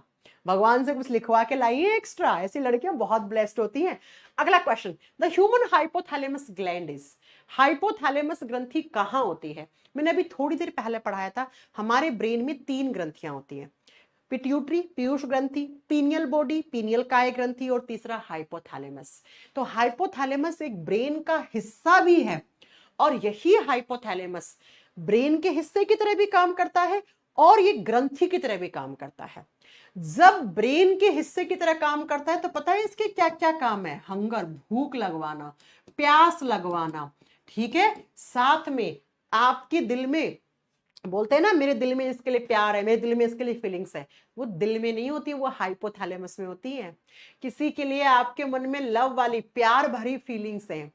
भगवान से कुछ लिखवा के लाई है एक्स्ट्रा, ऐसी लड़कियां बहुत ब्लेस्ड होती हैं। अगला question, the human hypothalamus gland is, hypothalamus ग्रंथि कहां होती है? मैंने अभी थोड़ी देर पहले पढ़ाया था, हमारे ब्रेन में 3 ग्रंथियां होती हैं, पिट्यूटरी पीयूष ग्रंथि, पीनियल बॉडी पीनियल काय ग्रंथि, और तीसरा हाइपोथैलेमस। तो हाइपोथैलेमस एक ब्रेन का हिस्सा भी है, और यही हाइपोथैलेमस ब्रेन के हिस्से की तरह भी काम करता है और ये ग्रंथि की तरह भी काम करता है। जब ब्रेन के हिस्से की तरह काम करता है तो पता है इसके क्या क्या काम है? हंगर, भूख लगवाना, प्यास लगवाना, ठीक है, साथ में आपके दिल में, बोलते हैं ना मेरे दिल में इसके लिए प्यार है, मेरे दिल में इसके लिए फीलिंग्स है, वो दिल में नहीं होती, वो हाइपोथैलेमस में होती है। किसी के लिए आपके मन में लव वाली प्यार भरी फीलिंग्स है,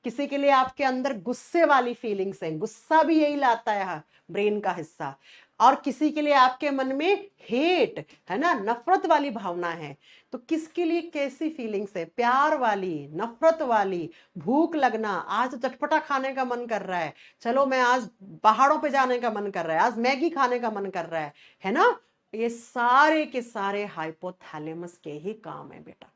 किसी के लिए आपके अंदर गुस्से वाली फीलिंग्स है, गुस्सा भी यही लाता है ब्रेन का हिस्सा, और किसी के लिए आपके मन में हेट, है ना, नफरत वाली भावना है। तो किसके लिए कैसी फीलिंग्स है? प्यार वाली, नफरत वाली, भूख लगना, आज तो चटपटा खाने का मन कर रहा है, चलो मैं आज पहाड़ों पे जाने का मन कर रहा है, आज मैगी खाने का मन कर रहा है ना। ये सारे के सारे हाइपोथैलेमस के ही काम है बेटा,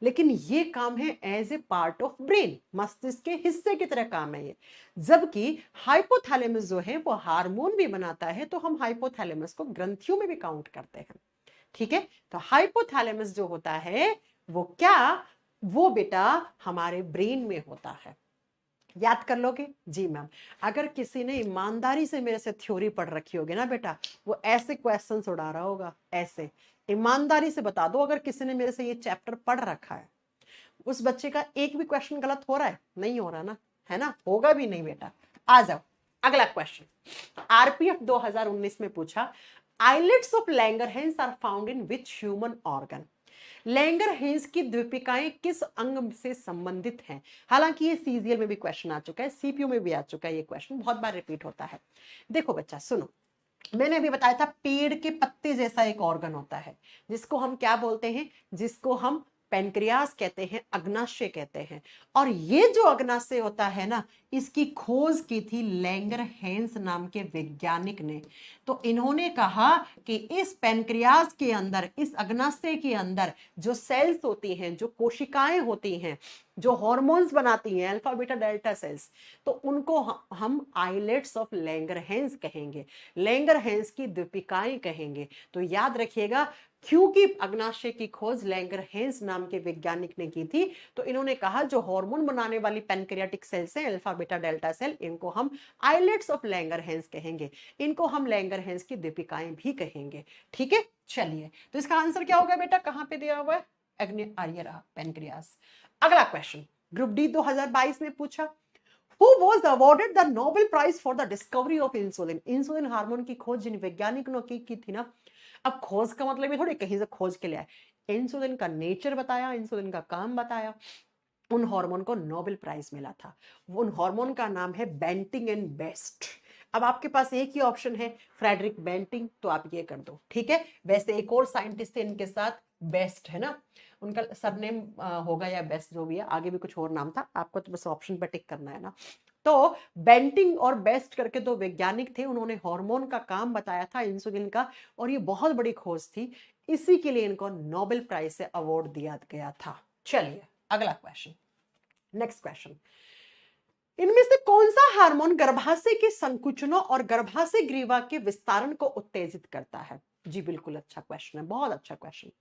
लेकिन ये काम है as a part of brain, मस्तिष्क के हिस्से की तरह काम है ये। जबकि हाइपोथैलेमस जो है वो हार्मोन भी बनाता है, तो हम हाइपोथैलेमस को ग्रंथियों में भी काउंट करते हैं, ठीक है। तो हाइपोथैलेमस जो होता है वो क्या, वो बेटा हमारे ब्रेन में होता है। याद कर लोगे जी मैम? अगर किसी ने ईमानदारी से मेरे से थ्योरी पढ़ रखी होगी ना बेटा, वो ऐसे क्वेश्चंस उड़ा रहा होगा, ऐसे। ईमानदारी से बता दो, अगर किसी ने मेरे से ये चैप्टर पढ़ रखा है, उस बच्चे का एक भी क्वेश्चन गलत हो रहा है? नहीं हो रहा ना, है ना, होगा भी नहीं बेटा। आ जाओ अगला क्वेश्चन। आरपीएफ 2019 में पूछा, islets of Langerhans are found in which human organ? Langerhans की द्वीपिकाएं किस अंग से संबंधित हैं? हालांकि ये सीजीएल में भी क्वेश्चन आ चुका है, सीपीयू में भी आ चुका है, ये क्वेश्चन बहुत बार रिपीट होता है। देखो बच्चा सुनो, मैंने अभी बताया था पेड़ के पत्ते जैसा एक ऑर्गन होता है जिसको हम क्या बोलते हैं, जिसको हम पेनक्रियास कहते हैं, अग्नाशय कहते हैं। और ये जो अग्नाशय होता है ना, इसकी खोज की थी लैंगरहैंस नाम के वैज्ञानिक ने। तो इन्होंने कहा कि इस पेनक्रियास के अंदर, इस अग्नाशय के अंदर जो सेल्स होती हैं, जो कोशिकाएं होती हैं, जो हॉर्मोन्स बनाती हैं, अल्फा बीटा डेल्टा सेल्स, तो उनको हम आइलेट्स ऑफ लैंगरहैंस कहेंगे, लैंगरहैंस की द्वीपिकाएं कहेंगे। तो याद रखिएगा, क्योंकि अग्नाशय की खोज लैंगरहैंस नाम के वैज्ञानिक ने की थी, तो इन्होंने कहा जो हार्मोन बनाने वाली पैनक्रियाटिक सेल्स हैं, अल्फा बीटा डेल्टा सेल, इनको हम आइलेट्स ऑफ लैंगरहैंस कहेंगे, इनको हम लैंगरहैंस की दीपिकाएं भी कहेंगे, ठीक है। चलिए, तो इसका आंसर क्या होगा बेटा, कहां पे दिया हुआ है? पैनक्रियास। अगला क्वेश्चन, ग्रुप डी 2022 में पूछा, Who was awarded the Nobel Prize for the discovery of insulin? Insulin hormone की खोज जिन वैज्ञानिकों ने की थी ना, अब खोज का मतलब ये थोड़ी कहीं से खोज के ले आए, इंसुलिन का नेचर बताया, इंसुलिन का काम बताया, उन हार्मोन को नोबेल प्राइज मिला था। उन हार्मोन का नाम है बेंटिंग एंड बेस्ट। अब आपके पास एक ही ऑप्शन है, फ्रेडरिक बेंटिंग, तो आप ये कर दो, ठीक है। वैसे एक और साइंटिस्ट थे इनके साथ, बेस्ट है ना, उनका सरनेम होगा या बेस्ट, जो भी है, आगे भी कुछ और नाम था, आपको तो बस ऑप्शन पे टिक करना है ना। तो बेंटिंग और बेस्ट करके दो वैज्ञानिक थे, उन्होंने हार्मोन का काम बताया था, इंसुलिन का, और ये बहुत बड़ी खोज थी, इसी के लिए इनको नोबेल प्राइज से अवार्ड दिया गया था। चलिए अगला क्वेश्चन, नेक्स्ट क्वेश्चन, इनमें से कौन सा हार्मोन गर्भाशय के संकुचनों और गर्भाशय ग्रीवा के विस्तारण को उत्तेजित करता है? जी बिल्कुल, अच्छा क्वेश्चन है, बहुत अच्छा क्वेश्चन।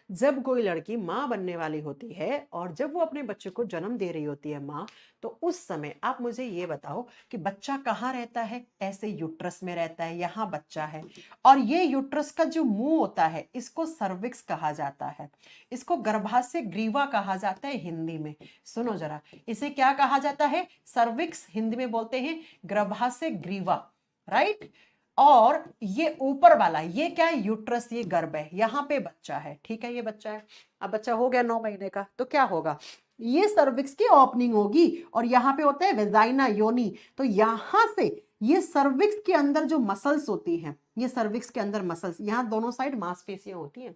जब कोई लड़की मां बनने वाली होती है और जब वो अपने बच्चे को जन्म दे रही होती है मां, तो उस समय आप मुझे ये बताओ कि बच्चा कहाँ रहता है? ऐसे यूट्रस में रहता है, यहाँ बच्चा है, और ये यूट्रस का जो मुंह होता है इसको सर्विक्स कहा जाता है, इसको गर्भाशय ग्रीवा कहा जाता है हिंदी में। सुनो जरा, इसे क्या कहा जाता है? सर्विक्स, हिंदी में बोलते हैं गर्भाशय ग्रीवा, राइट। और ये ऊपर वाला ये क्या है? यूट्रस, ये गर्भ है, यहाँ पे बच्चा है, ठीक है, ये बच्चा है। अब बच्चा हो गया 9 महीने का, तो क्या होगा? ये सर्विक्स की ओपनिंग होगी और यहाँ पे होता है वेजाइना, योनि। तो यहां से ये सर्विक्स के अंदर जो मसल्स होती हैं, ये सर्विक्स के अंदर मसल्स, यहाँ दोनों साइड मांसपेशियां होती हैं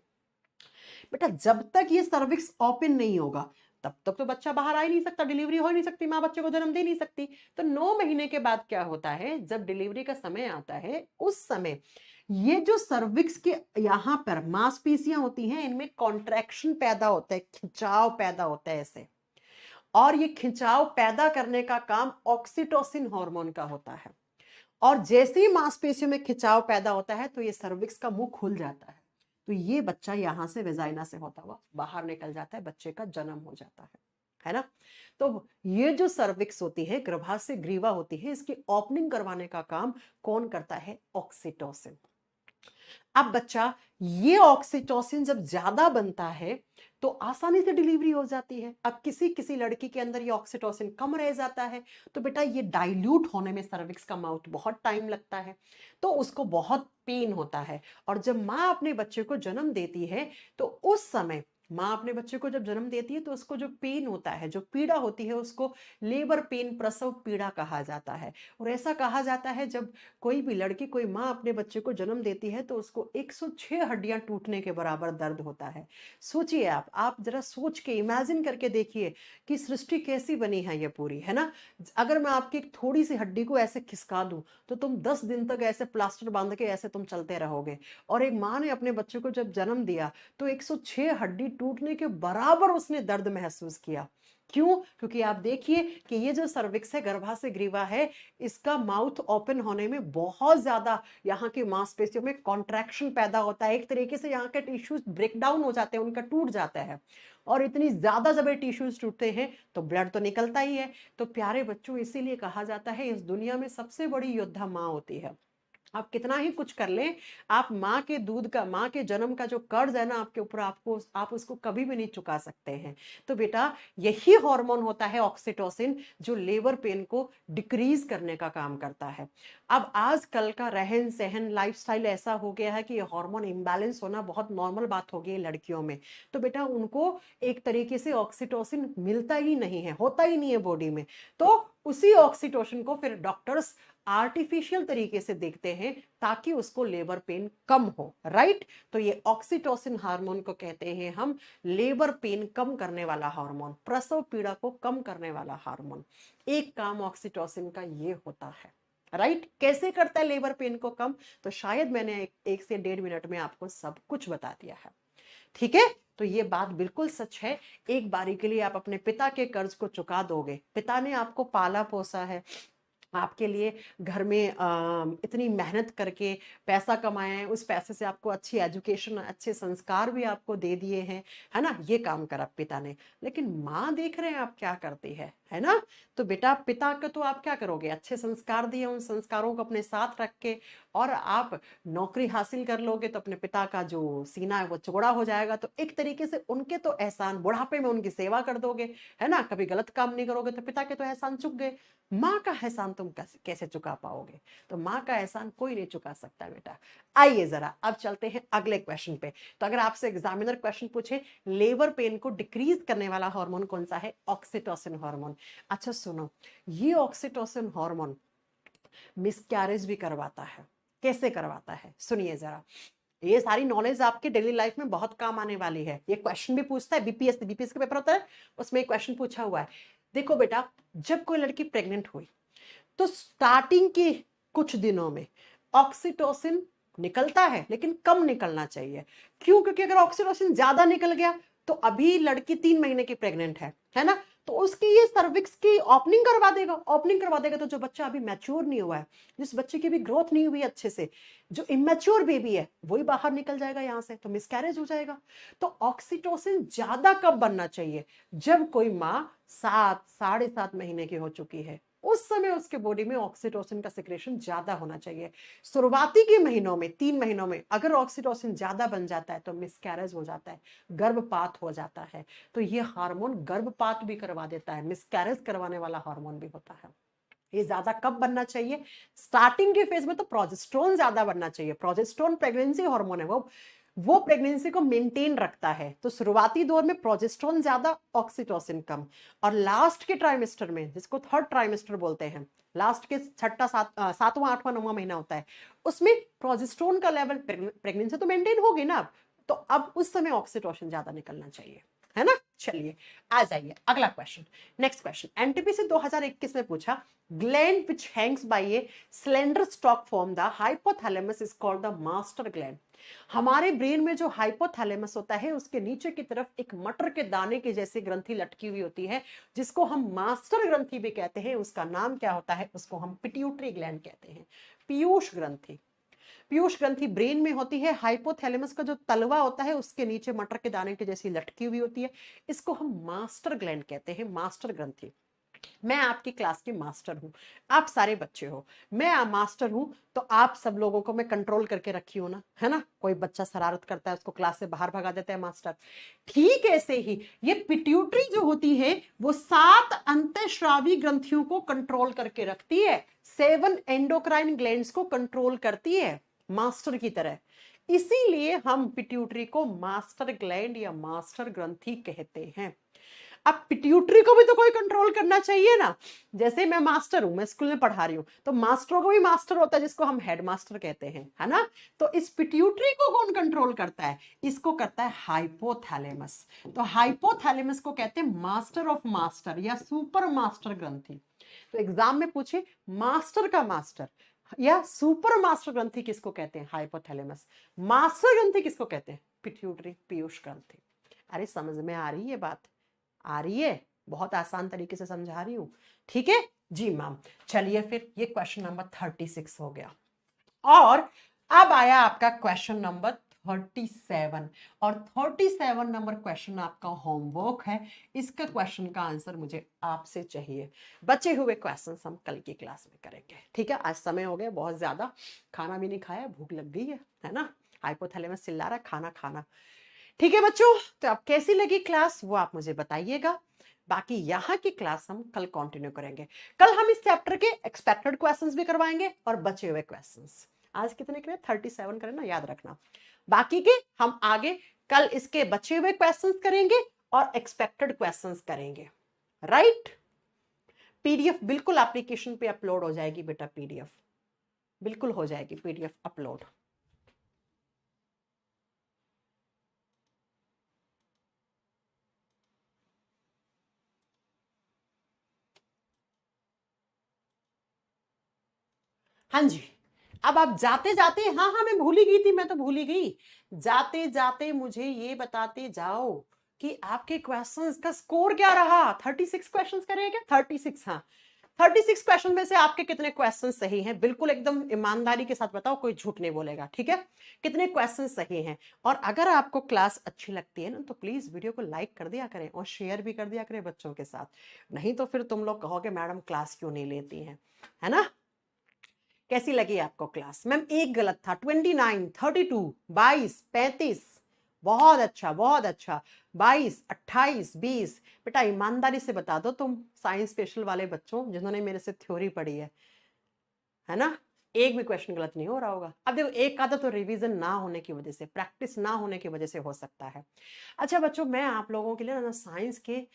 बेटा। जब तक ये सर्विक्स ओपन नहीं होगा तब तक तो बच्चा बाहर आ ही नहीं सकता, डिलीवरी हो ही नहीं सकती, माँ बच्चे को जन्म दे नहीं सकती। तो 9 महीने के बाद क्या होता है, जब डिलीवरी का समय आता है, उस समय ये जो सर्विक्स के यहाँ पर मांसपेशियां होती हैं, इनमें कॉन्ट्रैक्शन पैदा होता है, खिंचाव पैदा होता है ऐसे, और ये खिंचाव पैदा करने का काम ऑक्सीटोसिन हार्मोन का होता है। और जैसे ही मांसपेशियों में खिंचाव पैदा होता है तो ये सर्विक्स का मुंह खुल जाता है, तो ये बच्चा यहां से वेजाइना से होता हुआ बाहर निकल जाता है, बच्चे का जन्म हो जाता है ना। तो ये जो सर्विक्स होती है, गर्भाशय ग्रीवा होती है, इसकी ओपनिंग करवाने का काम कौन करता है? ऑक्सीटोसिन। अब बच्चा, ये ऑक्सीटोसिन जब ज्यादा बनता है तो आसानी से डिलीवरी हो जाती है। अब किसी किसी लड़की के अंदर ये ऑक्सीटोसिन कम रह जाता है, तो बेटा ये डाइल्यूट होने में सर्विक्स का माउथ बहुत टाइम लगता है, तो उसको बहुत पेन होता है। और जब माँ अपने बच्चे को जन्म देती है तो उस समय माँ अपने बच्चे को जब जन्म देती है तो उसको जो पेन होता है, जो पीड़ा होती है, उसको लेबर पेन, प्रसव पीड़ा कहा जाता है। और ऐसा कहा जाता है जब कोई भी लड़की, कोई माँ अपने बच्चे को जन्म देती है तो उसको 106 हड्डियां टूटने के बराबर दर्द होता है। सोचिए आप जरा सोच के इमेजिन करके देखिए कि सृष्टि कैसी बनी है ये पूरी, है ना। अगर मैं आपकी एक थोड़ी सी हड्डी को ऐसे खिसका दूं तो तुम 10 दिन तक ऐसे प्लास्टर बांध के ऐसे तुम चलते रहोगे। और एक माँ ने अपने बच्चे को जब जन्म दिया तो 106 हड्डी टूटने के बराबर उसने दर्द महसूस किया। क्यों? क्योंकि आप देखिए कि ये जो सर्विक्स है, गर्भाशय ग्रीवा है, इसका माउथ ओपन होने में बहुत ज्यादा यहाँ की मांसपेशियों में कॉन्ट्रैक्शन पैदा होता है, एक तरीके से यहाँ के टिश्यूज ब्रेक डाउन हो जाते हैं, उनका टूट जाता है। और इतनी ज्यादा जब ये टिश्यूज टूटते हैं तो ब्लड तो निकलता ही है। तो प्यारे बच्चों, इसीलिए कहा जाता है इस दुनिया में सबसे बड़ी योद्धा माँ होती है। आप कितना ही कुछ कर लें, आप माँ के दूध का, माँ के जन्म का जो कर्ज है ना आपके ऊपर, आप उसको कभी भी नहीं चुका सकते हैं। तो बेटा यही हार्मोन होता है ऑक्सीटोसिन, जो लेबर पेन को डिक्रीज करने का काम करता है। अब आजकल का रहन सहन, लाइफस्टाइल ऐसा हो गया है कि ये हार्मोन इम्बैलेंस होना बहुत नॉर्मल बात हो गई है लड़कियों में। तो बेटा उनको एक तरीके से ऑक्सीटोसिन मिलता ही नहीं है, होता ही नहीं है बॉडी में। तो उसी ऑक्सीटोसिन को फिर डॉक्टर्स आर्टिफिशियल तरीके से देखते हैं ताकि उसको लेबर पेन कम हो, राइट। तो ये ऑक्सीटोसिन हार्मोन को कहते हैं हम लेबर पेन कम करने वाला हार्मोन, प्रसव पीड़ा को कम करने वाला हार्मोन। एक काम ऑक्सीटोसिन का ये होता है, राइट। कैसे करता है लेबर पेन को कम? तो शायद मैंने 1 से 1.5 मिनट में आपको सब कुछ बता दिया है, ठीक है। तो ये बात बिल्कुल सच है, एक बारी के लिए आप अपने पिता के कर्ज को चुका दोगे। पिता ने आपको पाला पोसा है, आपके लिए घर में इतनी मेहनत करके पैसा कमाए हैं, उस पैसे से आपको अच्छी एजुकेशन, अच्छे संस्कार भी आपको दे दिए हैं, है ना, ये काम करा पिता ने। लेकिन माँ देख रहे हैं आप क्या करती है ना। तो बेटा पिता को तो आप क्या करोगे, अच्छे संस्कार दिए, उन संस्कारों को अपने साथ रख के और आप नौकरी हासिल कर लोगे तो अपने पिता का जो सीना है वो चौड़ा हो जाएगा। तो एक तरीके से उनके तो एहसान, बुढ़ापे में उनकी सेवा कर दोगे, है ना, कभी गलत काम नहीं करोगे, तो पिता के तो एहसान चुक गए। माँ का एहसान तुम कैसे चुका पाओगे। तो माँ का एहसान कोई नहीं चुका सकता बेटा। आइए जरा अब चलते हैं अगले क्वेश्चन पे। तो अगर आपसे एग्जामिनर क्वेश्चन पूछे लेबर पेन को डिक्रीज करने वाला हार्मोन कौन सा है, ऑक्सीटोसिन हार्मोन। अच्छा सुनो, ये ऑक्सीटोसिन हार्मोन मिसकैरेज भी करवाता है। कैसे करवाता है सुनिए जरा, ये सारी नॉलेज आपके डेली लाइफ में बहुत काम आने वाली है। ये क्वेश्चन भी पूछता है, बीपीएस का पेपर होता है, उसमें क्वेश्चन पूछा हुआ है। देखो बेटा, जब कोई लड़की प्रेग्नेंट हुई तो स्टार्टिंग के कुछ दिनों में ऑक्सीटोसिन निकलता है, लेकिन कम निकलना चाहिए। क्यों? क्योंकि अगर ऑक्सीटोसिन ज्यादा निकल गया तो अभी लड़की 3 महीने की प्रेग्नेंट है ना, तो उसकी ये सर्विक्स की ओपनिंग करवा देगा। ओपनिंग करवा देगा तो जो बच्चा अभी मैच्योर नहीं हुआ है, जिस बच्चे की भी ग्रोथ नहीं हुई अच्छे से, जो इमेच्योर बेबी है वही बाहर निकल जाएगा यहाँ से, तो मिसकैरेज हो जाएगा। तो ऑक्सीटोसिन ज्यादा कब बनना चाहिए, जब कोई माँ 7-7.5 महीने की हो चुकी है, उस समय उसके बॉडी में ऑक्सीटोसिन का सिक्रेशन ज्यादा होना चाहिए। शुरुआती के महीनों में, 3 महीनों में अगर ऑक्सीटोसिन ज्यादा बन जाता है तो मिसकैरेज हो जाता है, गर्भपात हो जाता है। तो ये हार्मोन गर्भपात भी करवा देता है, मिसकैरेज करवाने वाला हार्मोन भी होता है। ये ज्यादा कब बनना चाहिए, स्टार्टिंग के फेज में तो प्रोजेस्टेरोन ज्यादा बनना चाहिए। प्रोजेस्टेरोन प्रेगनेंसी हार्मोन है, वो प्रेगनेंसी को मेंटेन रखता है। तो शुरुआती दौर में प्रोजेस्टेरोन ज्यादा, ऑक्सीटोसिन कम। और लास्ट के ट्राइमेस्टर में, जिसको थर्ड ट्राइमेस्टर बोलते हैं, लास्ट के छठा सातवां आठवां नौवां महीना होता है, उसमें प्रोजेस्टेरोन का लेवल, प्रेगनेंसी तो मेंटेन होगी ना, तो अब उस समय ऑक्सीटोसिन ज्यादा निकलना चाहिए, है ना। चलिए आ जाइए अगला क्वेश्चन, नेक्स्ट क्वेश्चन। एनटीपीसी 2021 में पूछा, gland which hangs by a slender stalk form the hypothalamus is called the master gland. हमारे ब्रेन में जो हाइपोथैलेमस होता है उसके नीचे की तरफ एक मटर के दाने की जैसी ग्रंथि लटकी हुई होती है, जिसको हम मास्टर ग्रंथि भी कहते हैं। उसका नाम क्या होता है, उसको हम पिट्यूटरी ग्लैंड कहते हैं, पीयूष ग्रंथि। पीयूष ग्रंथि ब्रेन में होती है। हाइपोथैलेमस का जो तलवा होता है उसके नीचे मटर के दाने के जैसी लटकी हुई होती है, इसको हम मास्टर ग्लैंड कहते हैं, मास्टर ग्रंथि। मैं आपकी क्लास की मास्टर हूं, आप सारे बच्चे हो, मैं मास्टर हूं, तो आप सब लोगों को मैं कंट्रोल करके रखी हूं ना, है ना। कोई बच्चा शरारत करता है उसको क्लास से बाहर भगा देता है मास्टर। ठीक ऐसे ही ये पिट्यूटरी जो होती है वो 7 अंतःस्रावी ग्रंथियों को कंट्रोल करके रखती है, 7 एंडोक्राइन ग्लैंड्स को कंट्रोल करती है मास्टर की तरह। इसीलिए हम पिट्यूटरी को मास्टर ग्लैंड या मास्टर ग्रंथि कहते हैं। अब पिट्यूटरी को भी तो कोई कंट्रोल करना चाहिए ना। जैसे मैं मास्टर हूं, मैं स्कूल में पढ़ा रही हूं, तो मास्टरों को भी मास्टर होता है जिसको हम हेड मास्टर कहते हैं, है ना। तो इस पिट्यूटरी को कौन कंट्रोल करता है, इसको करता है हाइपोथैलेमस। तो हाइपोथैलेमस को कहते हैं मास्टर ऑफ मास्टर या सुपर मास्टर ग्रंथि। तो एग्जाम में पूछे मास्टर का मास्टर या सुपर मास्टर ग्रंथि किसको कहते हैं, हाइपोथैलेमस। मास्टर ग्रंथि किसको कहते हैं, पिट्यूटरी, पीयूष ग्रंथि। अरे समझ में आ रही है बात, आ रही है, बहुत आसान तरीके से समझा रही हूं, ठीक है जी मैम। चलिए फिर ये क्वेश्चन नंबर 36 हो गया। और अब आया आपका क्वेश्चन नंबर 37, और 37 नंबर क्वेश्चन आपका होमवर्क है। इसका क्वेश्चन का आंसर मुझे आपसे चाहिए। बचे हुए क्वेश्चन हम कल की क्लास में करेंगे, ठीक है। आज समय हो गया बहुत ज्यादा, खाना भी नहीं खाया, भूख लग गई है ना। हाइपोथैलेमस चिल्ला रहा खाना खाना। ठीक है बच्चों, तो अब कैसी लगी क्लास वो आप मुझे बताइएगा। बाकी यहाँ की क्लास हम कल कंटिन्यू करेंगे। कल हम इस चैप्टर के एक्सपेक्टेड क्वेश्चंस भी करवाएंगे और बचे हुए क्वेश्चंस। आज कितने करें, 37 करें ना, याद रखना। बाकी के हम आगे कल इसके बचे हुए क्वेश्चंस करेंगे और एक्सपेक्टेड क्वेश्चंस करेंगे, राइट। पीडीएफ बिल्कुल एप्लीकेशन पे अपलोड हो जाएगी बेटा, पीडीएफ बिल्कुल हो जाएगी, पीडीएफ अपलोड। हाँ जी, अब आप जाते जाते, हाँ हाँ मैं भूल ही गई थी, मैं तो भूल ही गई, जाते जाते मुझे ये बताते जाओ कि आपके क्वेश्चंस का स्कोर क्या रहा। 36 क्वेश्चंस करेंगे, 36, हाँ 36 क्वेश्चन में से आपके कितने क्वेश्चन सही हैं? बिल्कुल एकदम ईमानदारी के साथ बताओ, कोई झूठ नहीं बोलेगा, ठीक है? कितने क्वेश्चन सही हैं? और अगर आपको क्लास अच्छी लगती है ना, तो प्लीज वीडियो को लाइक कर दिया करें और शेयर भी कर दिया करें बच्चों के साथ। नहीं तो फिर तुम लोग कहोगे मैडम क्लास क्यों नहीं लेती हैं, है ना? कैसी लगी आपको क्लास? मैम एक गलत था, 29, 32, 22, 35, बहुत अच्छा बहुत अच्छा, 22, 28, 20। बेटा ईमानदारी से बता दो तुम साइंस स्पेशल वाले बच्चों जिन्होंने मेरे से थ्योरी पढ़ी है ना? एक भी क्वेश्चन गलत नहीं हो रहा होगा। अब देखो एक आधा तो रिवीजन ना होने की वजह से, प्रैक्टिस ना होने की वजह से हो सकता है। अच्छा बच्चों, मैं आप लोगों के लिए ना साइंस के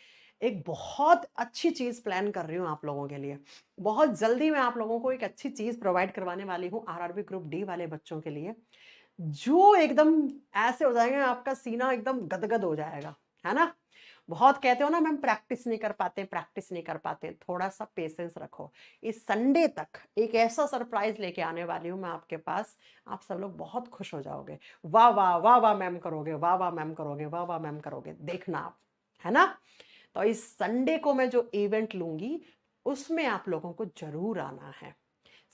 एक बहुत अच्छी चीज प्लान कर रही हूँ आप लोगों के लिए। बहुत जल्दी मैं आप लोगों को एक अच्छी चीज प्रोवाइड करवाने वाली हूँ आरआरबी ग्रुप डी वाले बच्चों के लिए, जो एकदम ऐसे हो जाएंगे आपका सीना एकदम गदगद हो जाएगा, है ना? बहुत कहते हो ना मैम प्रैक्टिस नहीं कर पाते, प्रैक्टिस नहीं कर पाते, थोड़ा सा पेशेंस रखो। इस संडे तक एक ऐसा सरप्राइज लेके आने वाली हूँ मैं आपके पास, आप सब लोग बहुत खुश हो जाओगे। वाह वाह वाह वाह मैम करोगे, वाह वाह मैम करोगे, वाह वाह मैम करोगे, देखना आप, है ना? तो इस संडे को मैं जो इवेंट लूंगी उसमें आप लोगों को जरूर आना है।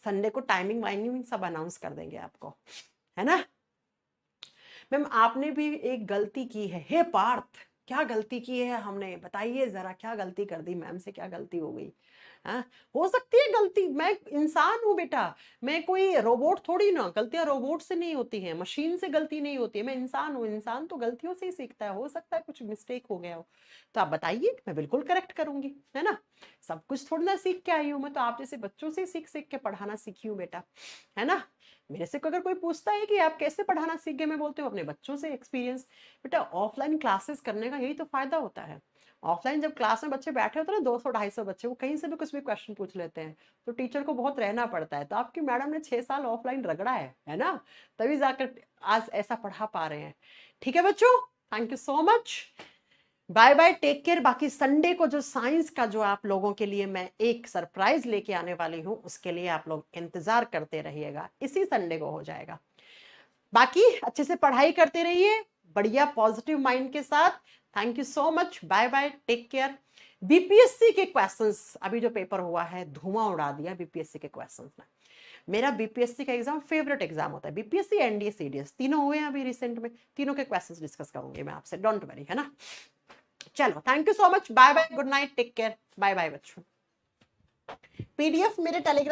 संडे को टाइमिंग वाइमिंग सब अनाउंस कर देंगे आपको, है ना? मैम आपने भी एक गलती की है। हे पार्थ, क्या गलती की है हमने? बताइए जरा, क्या गलती कर दी मैम से? क्या गलती हो गई? हाँ, हो सकती है गलती, मैं इंसान हूं बेटा, मैं कोई रोबोट थोड़ी ना। गलतियां रोबोट से नहीं होती हैं, मशीन से गलती नहीं होती है, मैं इंसान हूं, इंसान तो गलतियों से ही सीखता है। हो सकता है कुछ मिस्टेक हो गया हो, तो आप बताइए, मैं बिल्कुल करेक्ट करूंगी, है ना? सब कुछ थोड़ी ना सीख के आई हूं, मैं तो आप जैसे बच्चों से सीख सीख के पढ़ाना सीखी हूँ बेटा, है ना? मेरे से अगर कोई पूछता है कि आप कैसे पढ़ाना सीख गए, मैं बोलती हूँ अपने बच्चों से एक्सपीरियंस। बेटा ऑफलाइन क्लासेस करने का यही तो फायदा होता है। ऑफलाइन जब क्लास में बच्चे बैठे होते हैं ना, 200-250 बच्चे, वो कहीं से भी कुछ भी क्वेश्चन पूछ लेते हैं, तो टीचर को बहुत रहना पड़ता है। तो आपकी मैडम ने 6 साल ऑफलाइन रगड़ा है ना? तभी जाकर आज ऐसा पढ़ा पा रहे हैं। ठीक है बच्चों, thank you so much, bye bye, take care. बाकी संडे को जो साइंस का जो आप लोगों के लिए मैं एक सरप्राइज लेके आने वाली हूँ, उसके लिए आप लोग इंतजार करते रहिएगा, इसी संडे को हो जाएगा। बाकी अच्छे से पढ़ाई करते रहिए, बढ़िया पॉजिटिव माइंड के साथ। Thank you so much, bye bye, take care. BPSC के क्वेश्चंस अभी जो पेपर हुआ है, धुआं उड़ा दिया बीपीएससी के क्वेश्चंस में। मेरा बीपीएससी का एग्जाम फेवरेट एग्जाम होता है, बीपीएससी, एनडीए, सीडीएस तीनों हुए हैं अभी रिसेंट में, तीनों के क्वेश्चंस डिस्कस करूंगी मैं आपसे, डोंट वरी, है ना? चलो thank you so much, bye bye, good night, take care, bye bye बच्चों। पीडीएफ मेरे टेलीग्राम